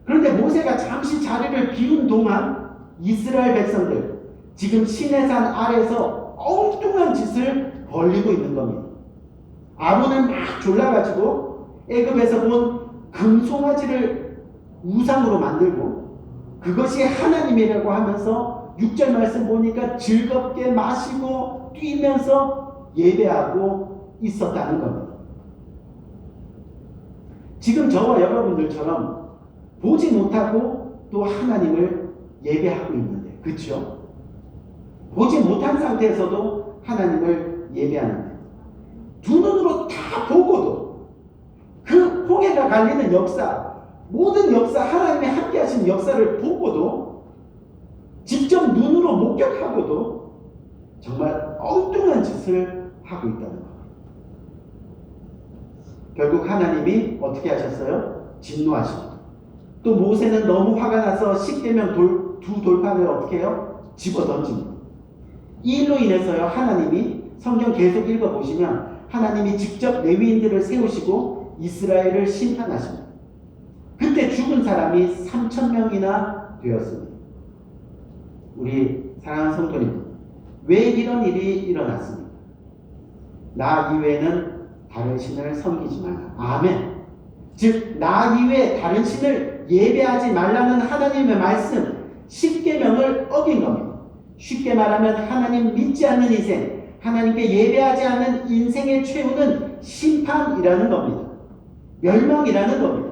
그런데 모세가 잠시 자리를 비운 동안 이스라엘 백성들 지금 시내산 아래서 엉뚱한 짓을 벌리고 있는 겁니다. 아론을 막 졸라가지고 애굽에서 본 금송아지를 우상으로 만들고 그것이 하나님이라고 하면서 6절 말씀 보니까 즐겁게 마시고 뛰면서 예배하고 있었다는 겁니다. 지금 저와 여러분들처럼 보지 못하고 또 하나님을 예배하고 있는데, 그렇죠? 보지 못한 상태에서도 하나님을 예배하는데, 두 눈으로 다 보고도 그 홍해가 갈리는 역사, 모든 역사, 하나님의 함께 하신 역사를 보고도 직접 눈으로 목격하고도 정말 엉뚱한 짓을 하고 있다는 겁니다. 결국 하나님이 어떻게 하셨어요? 진노하십니다. 또 모세는 너무 화가 나서 십계명 두 돌판을 어떻게 해요? 집어 던집니다. 이 일로 인해서요, 하나님이 성경 계속 읽어보시면 하나님이 직접 레위인들을 세우시고 이스라엘을 심판하십니다. 그때 죽은 사람이 3,000명이나 되었습니다. 우리 사랑하는 성도님, 왜 이런 일이 일어났습니까? 나 이외에는 다른 신을 섬기지 말라. 아멘. 즉, 나 이외에 다른 신을 예배하지 말라는 하나님의 말씀, 십계명을 어긴 겁니다. 쉽게 말하면 하나님 믿지 않는 인생, 하나님께 예배하지 않는 인생의 최후는 심판이라는 겁니다. 멸망이라는 겁니다.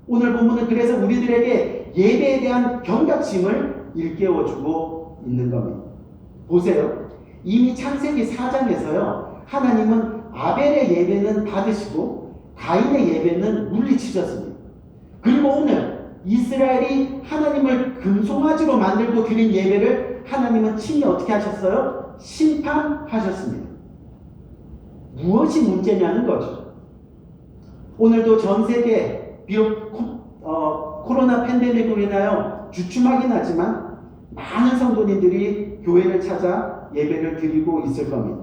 오늘 본문은 그래서 우리들에게 예배에 대한 경각심을 일깨워주고 있는 겁니다. 보세요. 이미 창세기 4장에서요. 하나님은 아벨의 예배는 받으시고 가인의 예배는 물리치셨습니다. 그리고 오늘 이스라엘이 하나님을 금송아지로 만들고 드린 예배를 하나님은 친히 어떻게 하셨어요? 심판하셨습니다. 무엇이 문제냐는 거죠. 오늘도 전 세계 비록 코로나 팬데믹으로 인하여 주춤하긴 하지만 많은 성도님들이 교회를 찾아 예배를 드리고 있을 겁니다.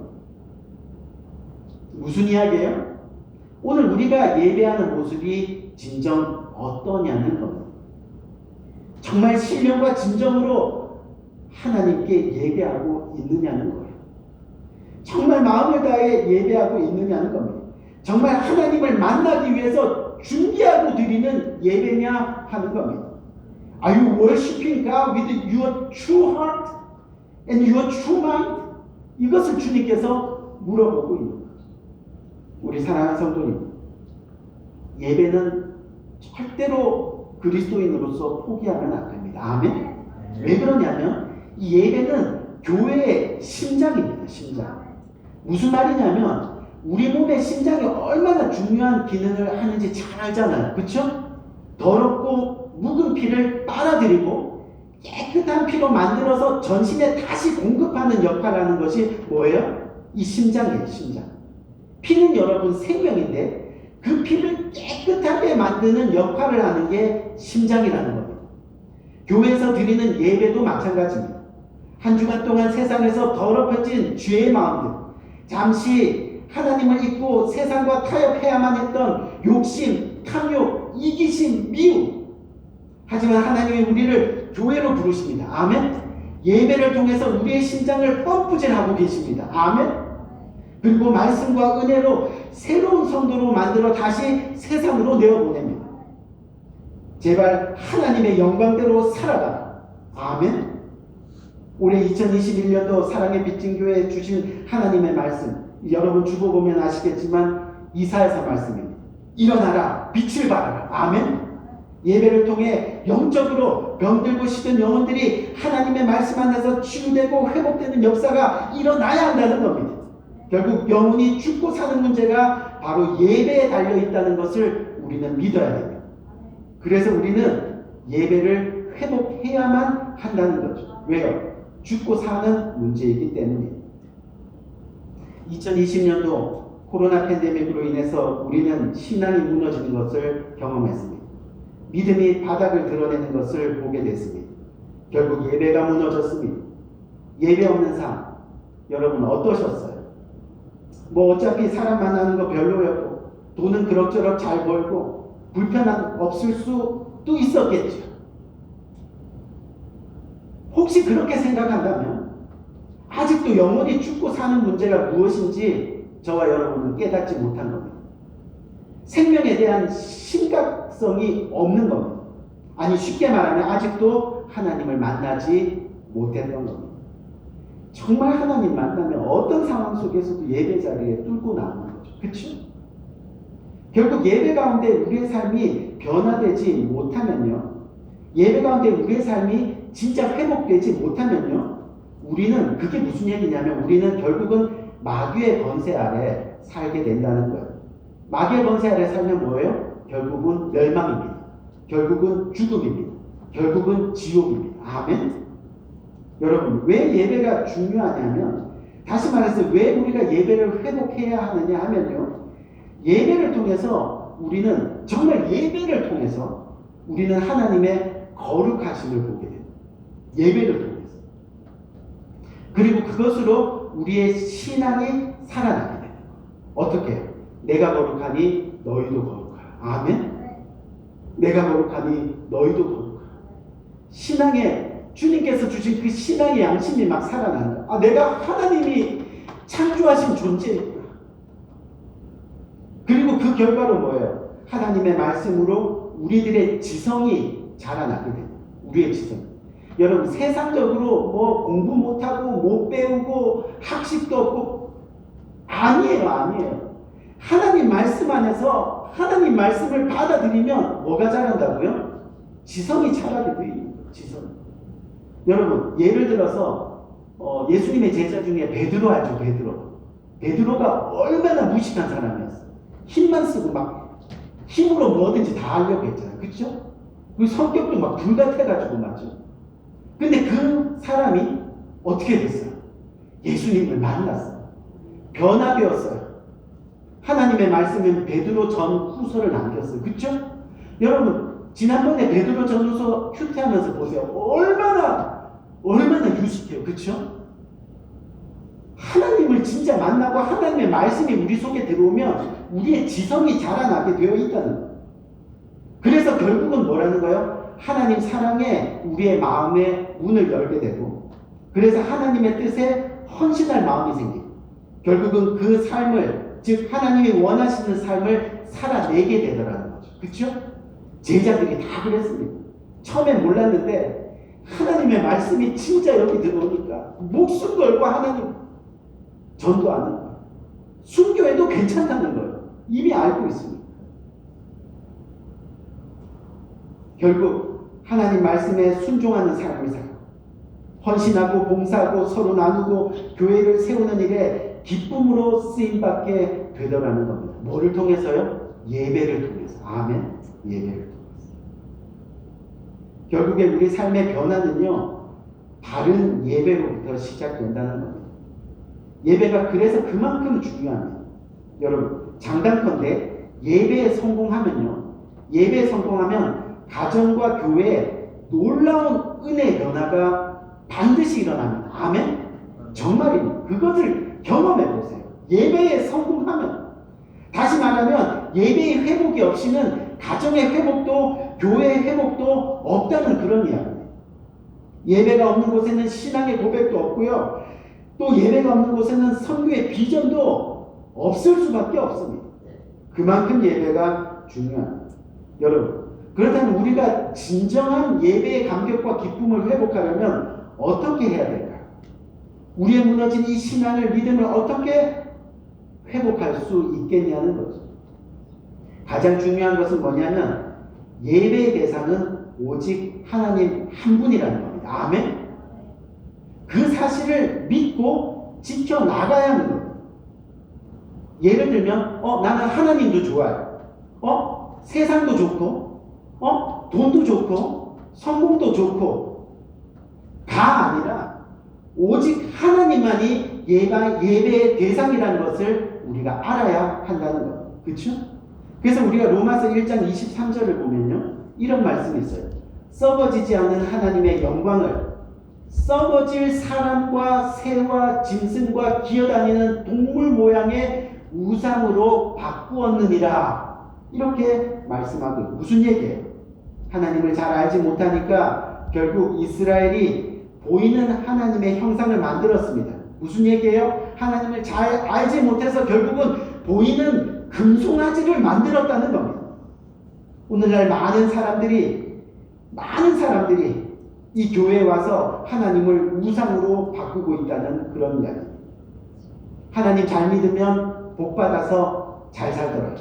무슨 이야기예요? 오늘 우리가 예배하는 모습이 진정 어떠냐는 겁니다. 정말 신령과 진정으로 하나님께 예배하고 있느냐는 거예요. 정말 마음을 다해 예배하고 있느냐는 겁니다. 정말 하나님을 만나기 위해서 준비하고 드리는 예배냐 하는 겁니다. Are you worshiping God with your true heart and your true mind? 이것을 주님께서 물어보고 있는 거죠. 우리 사랑하는 성도님, 예배는 절대로 그리스도인으로서 포기하면 안 됩니다. 아멘? 왜 그러냐면 이 예배는 교회의 심장입니다. 심장. 무슨 말이냐면 우리 몸의 심장이 얼마나 중요한 기능을 하는지 잘 알잖아요. 그렇죠? 더럽고 묵은 피를 빨아들이고 깨끗한 피로 만들어서 전신에 다시 공급하는 역할을 하는 것이 뭐예요? 이 심장이에요. 심장. 피는 여러분 생명인데 그 피를 깨끗하게 만드는 역할을 하는 게 심장이라는 겁니다. 교회에서 드리는 예배도 마찬가지입니다. 한 주간 동안 세상에서 더럽혀진 죄의 마음들, 잠시 하나님을 잊고 세상과 타협해야만 했던 욕심, 탐욕, 이기심, 미움. 하지만 하나님이 우리를 교회로 부르십니다. 아멘. 예배를 통해서 우리의 심장을 펌프질하고 계십니다. 아멘. 그리고 말씀과 은혜로 새로운 성도로 만들어 다시 세상으로 내어보냅니다. 제발 하나님의 영광대로 살아가. 아멘. 올해 2021년도 사랑의 빚진 교회에 주신 하나님의 말씀, 여러분 주보 보면 아시겠지만 이사야서 말씀입니다. 일어나라, 빛을 발하라. 아멘. 예배를 통해 영적으로 병들고 시든 영혼들이 하나님의 말씀 안에서 치유되고 회복되는 역사가 일어나야 한다는 겁니다. 결국 영혼이 죽고 사는 문제가 바로 예배에 달려있다는 것을 우리는 믿어야 됩니다. 그래서 우리는 예배를 회복해야만 한다는 거죠. 왜요? 죽고 사는 문제이기 때문입니다. 2020년도 코로나 팬데믹으로 인해서 우리는 신앙이 무너지는 것을 경험했습니다. 믿음이 바닥을 드러내는 것을 보게 됐습니다. 결국 예배가 무너졌습니다. 예배 없는 삶, 여러분 어떠셨어요? 뭐 어차피 사람 만나는 거 별로였고 돈은 그럭저럭 잘 벌고 불편함 없을 수도 있었겠죠. 혹시 그렇게 생각한다면 아직도 영원히 죽고 사는 문제가 무엇인지 저와 여러분은 깨닫지 못한 겁니다. 생명에 대한 심각성이 없는 겁니다. 아니 쉽게 말하면 아직도 하나님을 만나지 못했던 겁니다. 정말 하나님 만나면 어떤 상황 속에서도 예배 자리에 뚫고 나오는 거죠. 그렇죠? 결국 예배 가운데 우리의 삶이 변화되지 못하면요, 예배 가운데 우리의 삶이 진짜 회복되지 못하면요, 우리는 그게 무슨 얘기냐면 우리는 결국은 마귀의 권세 아래 살게 된다는 거예요. 마귀의 권세 아래 살면 뭐예요? 결국은 멸망입니다. 결국은 죽음입니다. 결국은 지옥입니다. 아멘? 여러분, 왜 예배가 중요하냐면, 다시 말해서 왜 우리가 예배를 회복해야 하느냐 하면요, 예배를 통해서 우리는, 정말 예배를 통해서 우리는 하나님의 거룩하심을 보게 됩니다. 예배를 통해서. 그리고 그것으로 우리의 신앙이 살아나게 됩니다. 어떻게? 내가 거룩하니 너희도 거룩하라. 아멘? 내가 거룩하니 너희도 거룩하라. 신앙의 주님께서 주신 그 신앙의 양심이 막 살아나는 거야. 아, 내가 하나님이 창조하신 존재입니다. 그리고 그 결과로 뭐예요? 하나님의 말씀으로 우리들의 지성이 자라나게 됩니다. 우리의 지성. 여러분, 세상적으로 뭐 공부 못하고 못 배우고 학식도 없고 아니에요. 하나님 말씀 안에서 하나님 말씀을 받아들이면 뭐가 자란다고요? 지성이 자라게 돼요. 지성. 여러분, 예를 들어서 예수님의 제자 중에 베드로 알죠? 베드로가 얼마나 무식한 사람이었어요. 힘만 쓰고 막 힘으로 뭐든지 다 하려고 했잖아요. 그렇죠? 그 성격도 막 불같아가지고 맞죠? 근데 그 사람이 어떻게 됐어요? 예수님을 만났어요. 변화되었어요. 하나님의 말씀은 베드로 전 후서를 남겼어요. 그렇죠? 여러분, 지난번에 베드로 전후서 큐티하면서 보세요. 얼마나 유식해요. 그렇죠? 하나님을 진짜 만나고 하나님의 말씀이 우리 속에 들어오면 우리의 지성이 자라나게 되어 있다는 거예요. 그래서 결국은 뭐라는 거예요? 하나님 사랑에 우리의 마음의 문을 열게 되고, 그래서 하나님의 뜻에 헌신할 마음이 생기고, 결국은 그 삶을, 즉 하나님이 원하시는 삶을 살아내게 되더라는 거죠. 그렇죠? 제자들이 다 그랬습니다. 처음엔 몰랐는데 하나님의 말씀이 진짜 여기 들어오니까 목숨 걸고 하나님 전도하는 거예요. 순교해도 괜찮다는 거예요. 이미 알고 있습니다. 결국 하나님 말씀에 순종하는 삶을 살고 헌신하고 봉사하고 서로 나누고 교회를 세우는 일에 기쁨으로 쓰임받게 되더라는 겁니다. 뭐를 통해서요? 예배를 통해서. 아멘. 예배를 통해서. 결국에 우리 삶의 변화는요, 바른 예배로부터 시작된다는 겁니다. 예배가 그래서 그만큼 중요합니다. 여러분, 장단컨대 예배에 성공하면 가정과 교회에 놀라운 은혜의 변화가 반드시 일어납니다. 아멘? 정말입니다. 그것을 경험해 보세요. 예배에 성공하면, 다시 말하면 예배의 회복이 없이는 가정의 회복도 교회의 회복도 없다는 그런 이야기입니다. 예배가 없는 곳에는 신앙의 고백도 없고요, 또 예배가 없는 곳에는 선교의 비전도 없을 수밖에 없습니다. 그만큼 예배가 중요합니다. 여러분, 그렇다면 우리가 진정한 예배의 감격과 기쁨을 회복하려면 어떻게 해야 될까요? 우리의 무너진 이 신앙을, 믿음을 어떻게 회복할 수 있겠냐는 거죠. 가장 중요한 것은 뭐냐면 예배의 대상은 오직 하나님 한 분이라는 겁니다. 아멘? 그 사실을 믿고 지켜나가야 하는 겁니다. 예를 들면 나는 하나님도 좋아요. 세상도 좋고 돈도 좋고 성공도 좋고 가 아니라 오직 하나님만이 예배의 대상이라는 것을 우리가 알아야 한다는 겁니다. 그렇죠? 그래서 우리가 로마서 1장 23절을 보면요, 이런 말씀이 있어요. 썩어지지 않는 하나님의 영광을 썩어질 사람과 새와 짐승과 기어다니는 동물 모양의 우상으로 바꾸었느니라. 이렇게 말씀하고 무슨 얘기예요? 하나님을 잘 알지 못하니까 결국 이스라엘이 보이는 하나님의 형상을 만들었습니다. 무슨 얘기예요? 하나님을 잘 알지 못해서 결국은 보이는 금송아지를 만들었다는 겁니다. 오늘날 많은 사람들이 이 교회에 와서 하나님을 우상으로 바꾸고 있다는 그런 이야기. 하나님 잘 믿으면 복 받아서 잘 살더라.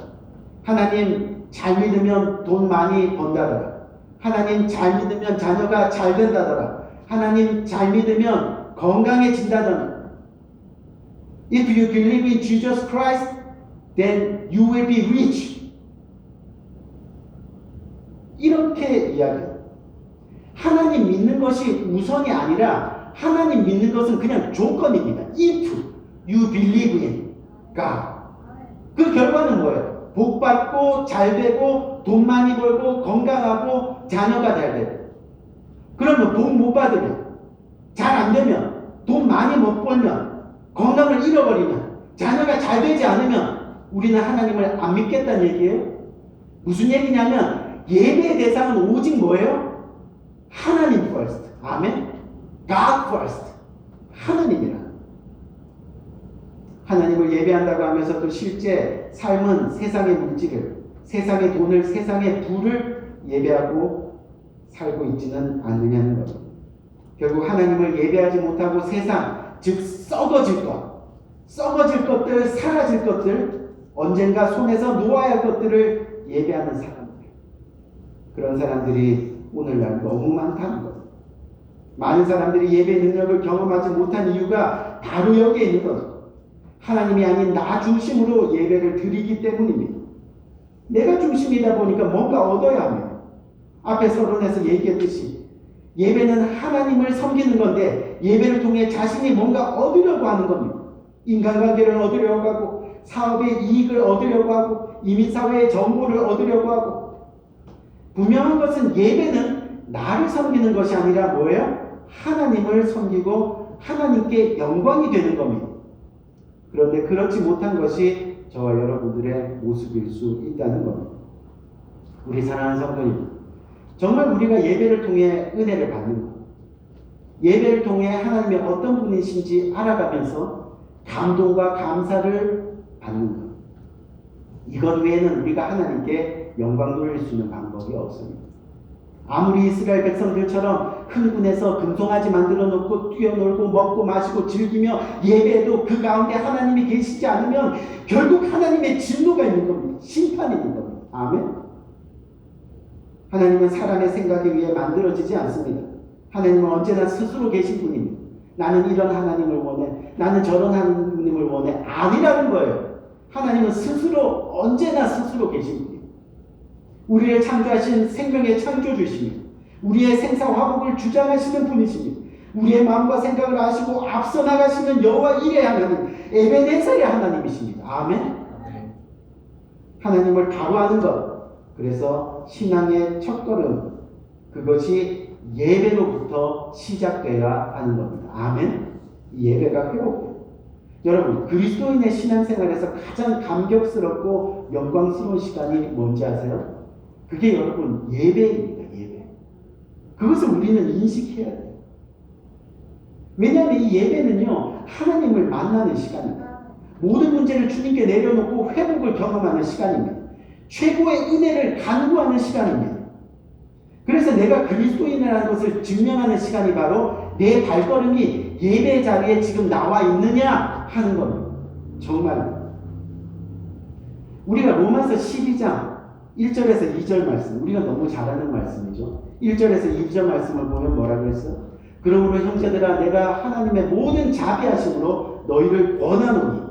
하나님 잘 믿으면 돈 많이 번다더라. 하나님 잘 믿으면 자녀가 잘 된다더라. 하나님 잘 믿으면 건강해진다더라. If you believe in Jesus Christ, then you will be rich. 이렇게 이야기해요. 하나님 믿는 것이 우선이 아니라 하나님 믿는 것은 그냥 조건입니다. If you believe in God. 그 결과는 뭐예요? 복 받고 잘 되고 돈 많이 벌고 건강하고 자녀가 잘 되고. 그러면 복 못 받으면 잘 안 되면 돈 많이 못 벌면 건강을 잃어버리면 자녀가 잘 되지 않으면 우리는 하나님을 안 믿겠다는 얘기예요. 무슨 얘기냐면 예배의 대상은 오직 뭐예요? 하나님 first. 아멘. God first. 하나님이라. 하나님을 예배한다고 하면서도 실제 삶은 세상의 물질을, 세상의 돈을, 세상의 부를 예배하고 살고 있지는 않느냐는 거죠. 결국 하나님을 예배하지 못하고 세상, 즉 썩어질 것들, 사라질 것들, 언젠가 손에서 놓아야 할 것들을 예배하는 사람들. 그런 사람들이 오늘날 너무 많다는 거예요. 많은 사람들이 예배 능력을 경험하지 못한 이유가 바로 여기에 있는 거죠. 하나님이 아닌 나 중심으로 예배를 드리기 때문입니다. 내가 중심이다 보니까 뭔가 얻어야 합니다. 앞에 서론에서 얘기했듯이 예배는 하나님을 섬기는 건데 예배를 통해 자신이 뭔가 얻으려고 하는 겁니다. 인간관계를 얻으려고 하고 사업의 이익을 얻으려고 하고 이민사회의 정보를 얻으려고 하고. 분명한 것은 예배는 나를 섬기는 것이 아니라 뭐예요? 하나님을 섬기고 하나님께 영광이 되는 겁니다. 그런데 그렇지 못한 것이 저와 여러분들의 모습일 수 있다는 겁니다. 우리 사랑하는 성도님, 정말 우리가 예배를 통해 은혜를 받는 것, 예배를 통해 하나님의 어떤 분이신지 알아가면서 감동과 감사를 받는 것, 이것 외에는 우리가 하나님께 영광 돌릴 수 있는 방법이 없습니다. 아무리 이스라엘 백성들처럼 흥분해서 금송아지 만들어 놓고 뛰어놀고 먹고 마시고 즐기며 예배해도 그 가운데 하나님이 계시지 않으면 결국 하나님의 진노가 있는 겁니다. 심판이 있는 겁니다. 아멘. 하나님은 사람의 생각에 의해 만들어지지 않습니다. 하나님은 언제나 스스로 계신 분입니다. 나는 이런 하나님을 원해, 나는 저런 하나님을 원해, 아니라는 거예요. 하나님은 스스로 언제나 스스로 계신 분입니다. 우리를 창조하신 생명의 창조주십니다. 우리의 생사화복을 주장하시는 분이십니다. 우리의 마음과 생각을 아시고 앞서 나가시는 여호와 이레 하나님, 에베네셀의 하나님이십니다. 아멘. 하나님을 바로 아는 것, 그래서 신앙의 첫걸음, 그것이 예배로부터 시작되어야 하는 겁니다. 아멘. 예배가 회복돼요. 여러분, 그리스도인의 신앙생활에서 가장 감격스럽고 영광스러운 시간이 뭔지 아세요? 그게 여러분 예배입니다. 예배. 그것을 우리는 인식해야 돼요. 왜냐하면 이 예배는요, 하나님을 만나는 시간입니다. 모든 문제를 주님께 내려놓고 회복을 경험하는 시간입니다. 최고의 은혜를 간구하는 시간입니다. 그래서 내가 그리스도인이라는 것을 증명하는 시간이 바로 내 발걸음이 예배 자리에 지금 나와 있느냐 하는 겁니다. 정말 우리가 로마서 12장 1절에서 2절 말씀, 우리가 너무 잘 아는 말씀이죠. 1절에서 2절 말씀을 보면 뭐라 그랬어요? 그러므로 형제들아, 내가 하나님의 모든 자비하심으로 너희를 권하노니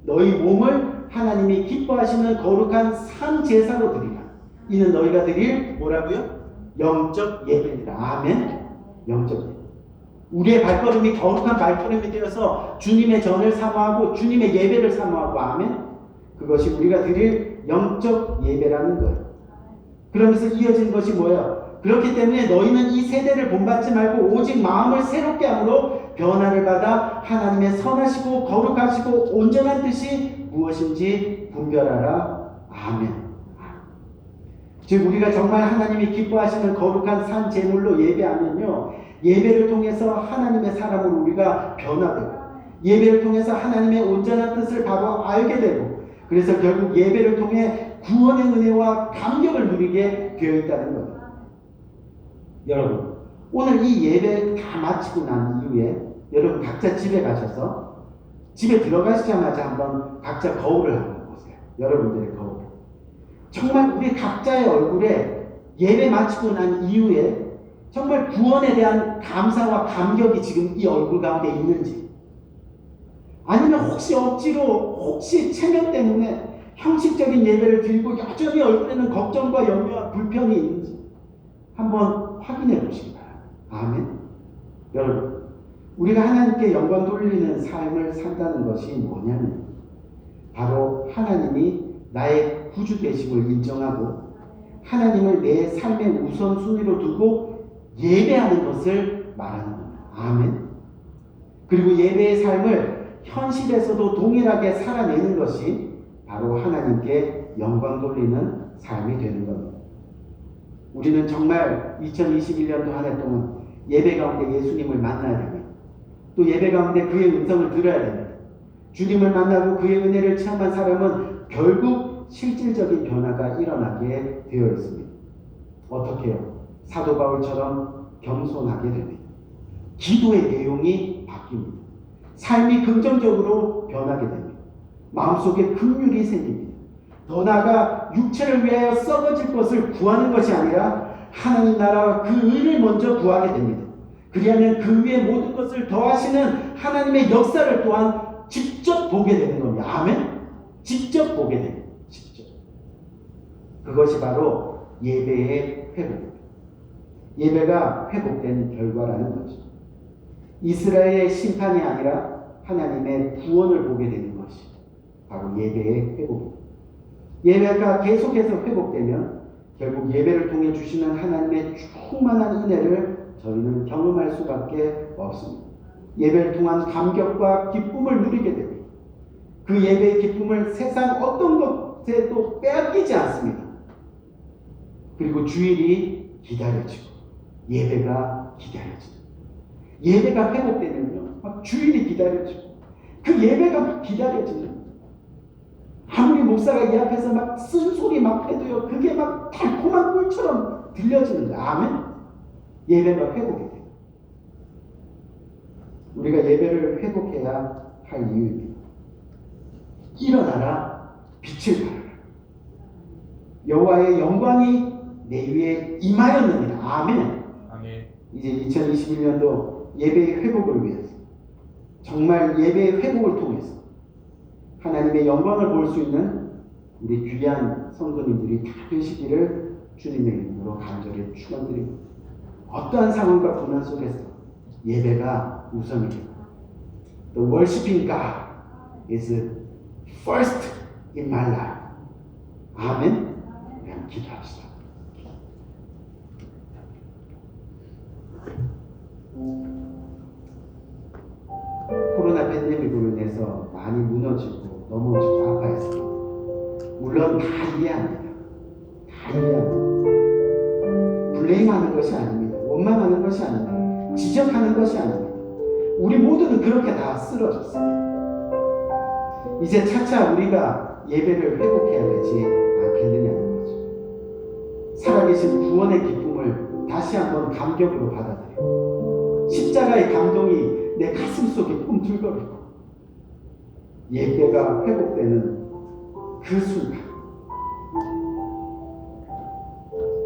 너희 몸을 하나님이 기뻐하시는 거룩한 산 제사로 드리라. 이는 너희가 드릴 뭐라고요? 영적 예배니라. 아멘. 영적 예배. 우리의 발걸음이 거룩한 발걸음이 되어서 주님의 전을 사모하고 주님의 예배를 사모하고, 아멘. 그것이 우리가 드릴 영적 예배라는 거예요. 그러면서 이어진 것이 뭐예요? 그렇기 때문에 너희는 이 세대를 본받지 말고 오직 마음을 새롭게 함으로 변화를 받아 하나님의 선하시고 거룩하시고 온전한 뜻이 무엇인지 분별하라. 아멘. 즉 우리가 정말 하나님이 기뻐하시는 거룩한 산 제물로 예배하면요, 예배를 통해서 하나님의 사람으로 우리가 변화되고, 예배를 통해서 하나님의 온전한 뜻을 바로 알게 되고, 그래서 결국 예배를 통해 구원의 은혜와 감격을 누리게 되어 있다는 겁니다. 여러분, 오늘 이 예배 다 마치고 난 이후에 여러분 각자 집에 가셔서 집에 들어가시자마자 한번 각자 거울을 한번 보세요. 여러분들의 거울. 정말 우리 각자의 얼굴에 예배 마치고 난 이후에 정말 구원에 대한 감사와 감격이 지금 이 얼굴 가운데 있는지, 아니면 혹시 억지로 혹시 체면 때문에 형식적인 예배를 드리고 여전히 얼굴에는 걱정과 염려와 불편이 있는지 한번 확인해 보시기 바랍니다. 아멘. 여러분, 우리가 하나님께 영광 돌리는 삶을 산다는 것이 뭐냐면 바로 하나님이 나의 구주 되심을 인정하고 하나님을 내 삶의 우선순위로 두고 예배하는 것을 말하는 겁니다. 아멘. 그리고 예배의 삶을 현실에서도 동일하게 살아내는 것이 바로 하나님께 영광 돌리는 삶이 되는 겁니다. 우리는 정말 2021년도 한 해 동안 예배 가운데 예수님을 만나야 됩니다. 또 예배 가운데 그의 음성을 들어야 됩니다. 주님을 만나고 그의 은혜를 체험한 사람은 결국 실질적인 변화가 일어나게 되어 있습니다. 어떻게요? 사도 바울처럼 겸손하게 됩니다. 기도의 내용이 바뀝니다. 삶이 긍정적으로 변하게 됩니다. 마음속에 긍휼이 생깁니다. 더 나아가 육체를 위하여 썩어질 것을 구하는 것이 아니라 하나님 나라와 그 의를 먼저 구하게 됩니다. 그리하면 그 위에 모든 것을 더하시는 하나님의 역사를 또한 직접 보게 되는 겁니다. 아멘? 직접 보게 됩니다. 직접. 그것이 바로 예배의 회복입니다. 예배가 회복된 결과라는 거죠. 이스라엘의 심판이 아니라 하나님의 구원을 보게 되는 것이 바로 예배의 회복입니다. 예배가 계속해서 회복되면 결국 예배를 통해 주시는 하나님의 충만한 은혜를 저희는 경험할 수밖에 없습니다. 예배를 통한 감격과 기쁨을 누리게 됩니다. 그 예배의 기쁨을 세상 어떤 것에도 빼앗기지 않습니다. 그리고 주일이 기다려지고 예배가 기다려지고 예배가 회복되면요 막 주일이 기다려지고 그 예배가 막 기다려지는, 아무리 목사가 이 앞에서 막 쓴소리 막 해도요 그게 막 달콤한 꿀처럼 들려지는 거예요. 아멘. 예배가 회복이 돼요. 우리가 예배를 회복해야 할 이유입니다. 일어나라, 빛을 발하라. 여호와의 영광이 내 위에 임하였느니라. 아멘. 아멘. 이제 2021년도 예배의 회복을 위해서, 정말 예배의 회복을 통해서 하나님의 영광을 볼 수 있는 우리 귀한 성도님들이 다 되시기를 주님의 이름으로 간절히 축원드립니다. 어떠한 상황과 고난 속에서 예배가 우선이 됩니다. The worshiping God is first in my life. 아멘. 그냥 기도합시다. 코로나 팬데믹으로 인해서 많이 무너지고 넘어지고 아파했습니다. 물론 다 이해합니다. 다 이해합니다. 블레임하는 것이 아닙니다. 원망하는 것이 아닙니다. 지적하는 것이 아닙니다. 우리 모두는 그렇게 다 쓰러졌습니다. 이제 차차 우리가 예배를 회복해야 되지 않겠느냐는 거죠. 살아계신 구원의 기쁨을 다시 한번 감격으로 받아들이고 십자가의 감동이 내 가슴 속에 꿈틀거리고 예배가 회복되는 그 순간,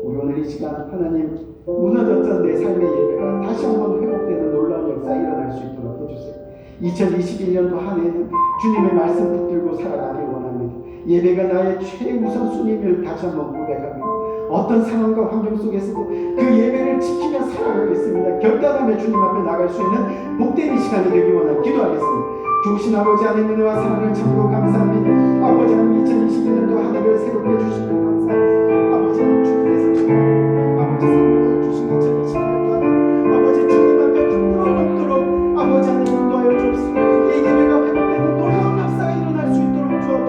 우리 오늘 이 시간 하나님 무너졌던 내 삶의 예배가 다시 한번 회복되는 놀라운 역사 일어날 수 있도록 해주세요. 2021년도 한 해는 주님의 말씀 붙들고 살아가길 원합니다. 예배가 나의 최우선 순위를 다시 한번 고백합니다. 어떤 상황과 환경 속에서도 그 예배를 지키며 살아가겠습니다. 결단하며 주님 앞에 나갈 수 있는 복된 이 시간이 되기 원하여 기도하겠습니다. 좋으신 아버지 하나님의 은혜와 사랑을 참으로 감사합니다. 아버지 하나님 2021년도 한 해를 새롭게 주시는 감사합니다. 아버지 하나님 주님께서 정말 아버지 생명을 주신 2021년도 하나 아버지 주님 앞에 부끄러움 없도록 아버지 하나님 인도하여 주옵소서. 우리의 예배가 회복되는 놀라운 역사가 일어날 수 있도록 주옵소서.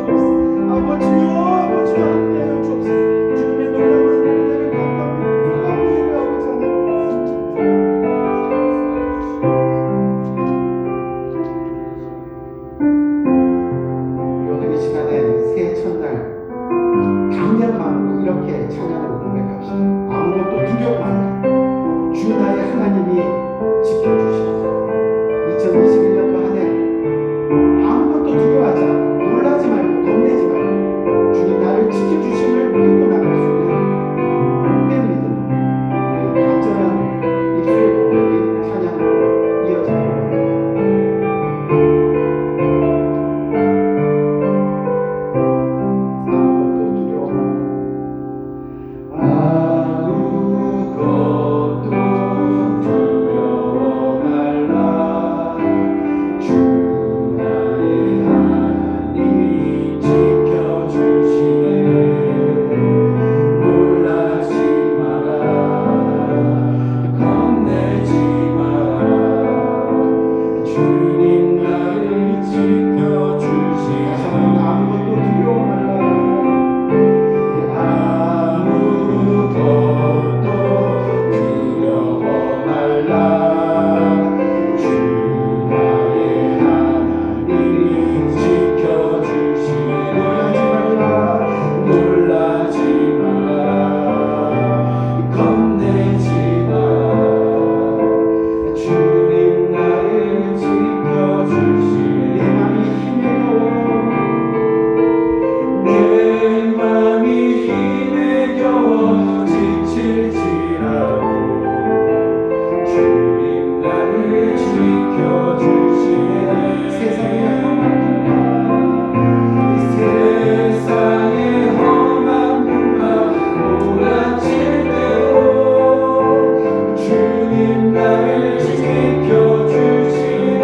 주님 나를 지켜주시네. 세상의 험한 세상의 험한 풍파 몰아칠 때도 주님 나를 지켜주시네.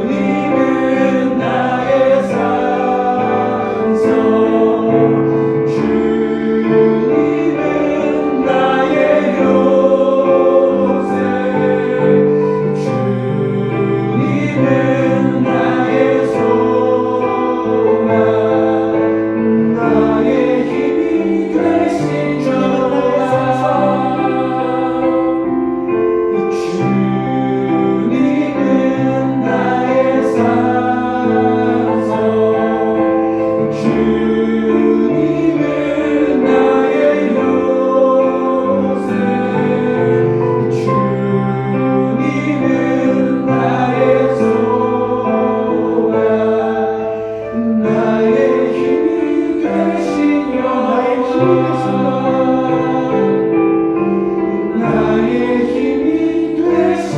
주님은 나의 산성, 주님은 나의 요새, 주님은 나의 소망, 나의 힘이 되신 여호와. 주님은 나의 산성, 주님은 나의 요새, 주님은 나의 소망, 나의 힘이 되신 여호와. 나의 힘이 되신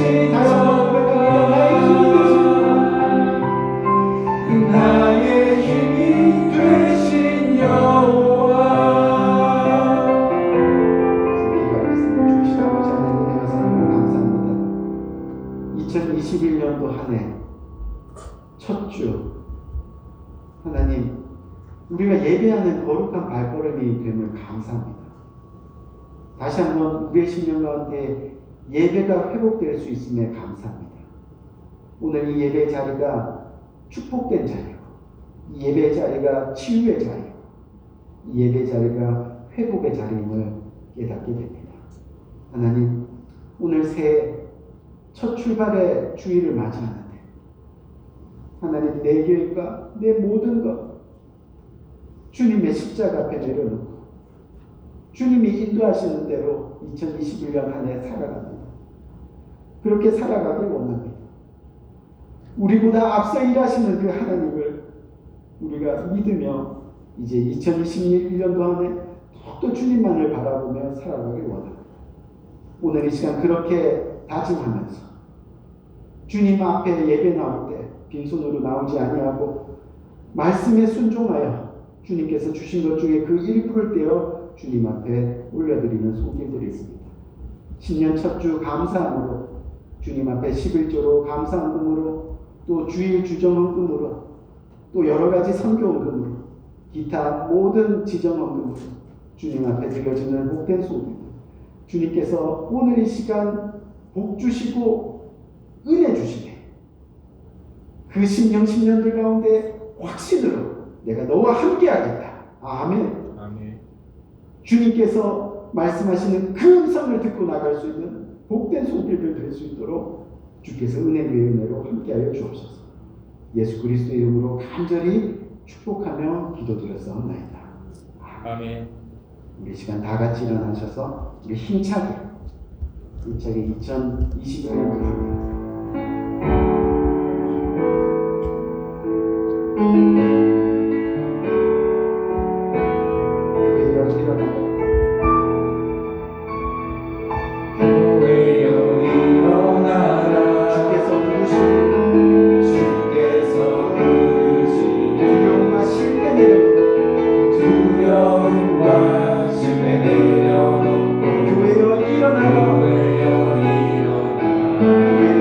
나의 힘이 되신 여호와. 기도하겠습니다. 주시다 보지 않는 은혜와 사랑을 감사합니다. 2021년도 한 해 첫 주 하나님, 우리가 예배하는 거룩한 발걸음이 됨을 감사합니다. 다시 한번 우리의 심령 가운데 예배가 회복될 수 있음에 감사합니다. 오늘 이 예배의 자리가 축복된 자리고, 이 예배의 자리가 치유의 자리고, 이 예배의 자리가 회복의 자리임을 깨닫게 됩니다. 하나님, 오늘 새해 첫 출발의 주일을 맞이하는데 하나님, 내 계획과 내 모든 것 주님의 십자가 앞에 내려놓고 주님이 인도하시는 대로 2021년 한 해 살아갑니다. 그렇게 살아가길 원합니다. 우리보다 앞서 일하시는 그 하나님을 우리가 믿으며 이제 2021년도 한 해 더욱더 주님만을 바라보며 살아가길 원합니다. 오늘 이 시간 그렇게 다짐하면서 주님 앞에 예배 나올 때 빈손으로 나오지 아니하고 말씀에 순종하여 주님께서 주신 것 중에 그 일부를 떼어 주님 앞에 올려드리는 손길들이 있습니다. 신년 첫 주 감사함으로 주님 앞에 11조로 감사헌금으로, 또 주일 주정헌금으로, 또 여러 가지 선교헌금으로, 기타 모든 지정헌금으로 주님 앞에 드려지는 복된 소금, 주님께서 오늘 이 시간 복 주시고 은혜 주시네. 그 심령 10년들 가운데 확신으로 내가 너와 함께하겠다. 아멘. 아멘. 주님께서 말씀하시는 그 음성을 듣고 나갈 수 있는 복된 손길들 될 수 있도록 주께서 은혜 위에 은혜로 함께하여 주옵소서. 예수 그리스도의 이름으로 간절히 축복하며 기도드렸사옵나이다. 아멘. 우리 시간 다 같이 일어나셔서 우리 힘차게 2021년도 교회여 일어나라. 주께서 부르시니 주께서 부르시니 두려움과 신뢰 내려놓고 두려움과 신뢰 내려놓고 교회여 일어나라. 교회여 일어나라. 교회여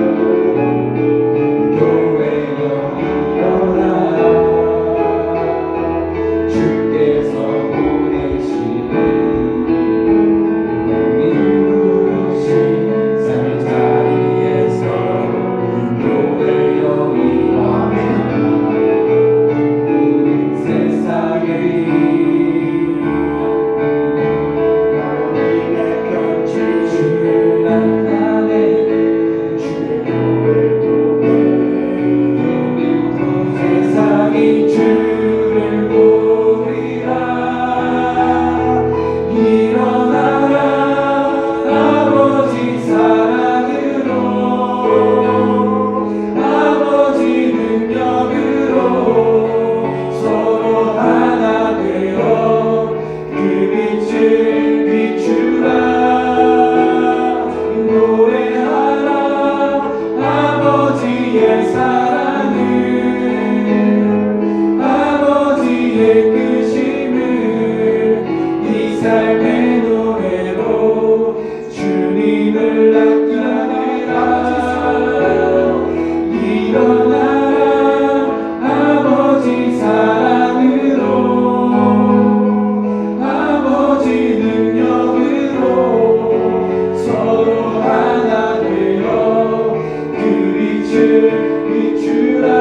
삶의 노래로 주님을 나타내라. 일어나라 아버지 사랑으로 아버지 능력으로 서로 하나 되어 그 빛을 비추라.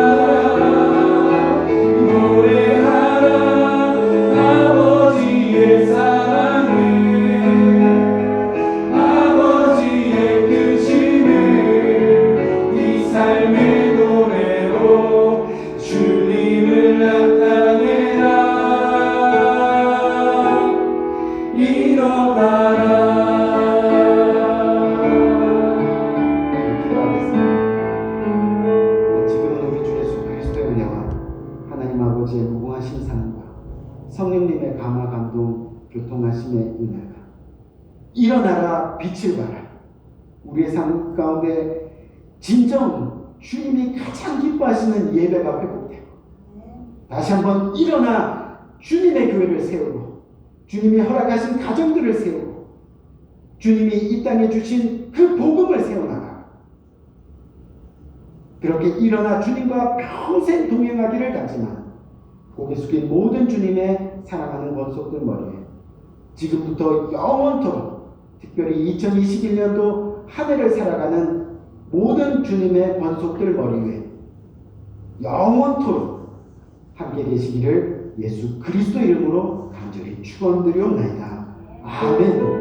노래하라 아버지의 사랑을 아버지의 크심을 이 삶의 노래로 주님을 나타내라. 일어나라. 기도하겠습니다. 지금은 우리 주 예수 그리스도의 은혜와 하나님 아버지의 무궁하신 사랑과 성령님의 감화 감동 교통하심의 은혜가 일어나라 빛을 발하 우리의 삶 가운데 진정 주님이 가장 기뻐하시는 예배가 회복되고 다시 한번 일어나 주님의 교회를 세우고 주님이 허락하신 가정들을 세우고 주님이 이 땅에 주신 그 복음을 세워나가 그렇게 일어나 주님과 평생 동행하기를 다지만 고개 숙인 모든 주님의 사랑하는 권속들 머리에 지금부터 영원토록 특별히 2021년도 한 해를 살아가는 모든 주님의 권속들 머리 위에 영원토록 함께 계시기를 예수 그리스도 이름으로 간절히 축원드리옵나이다. 아멘.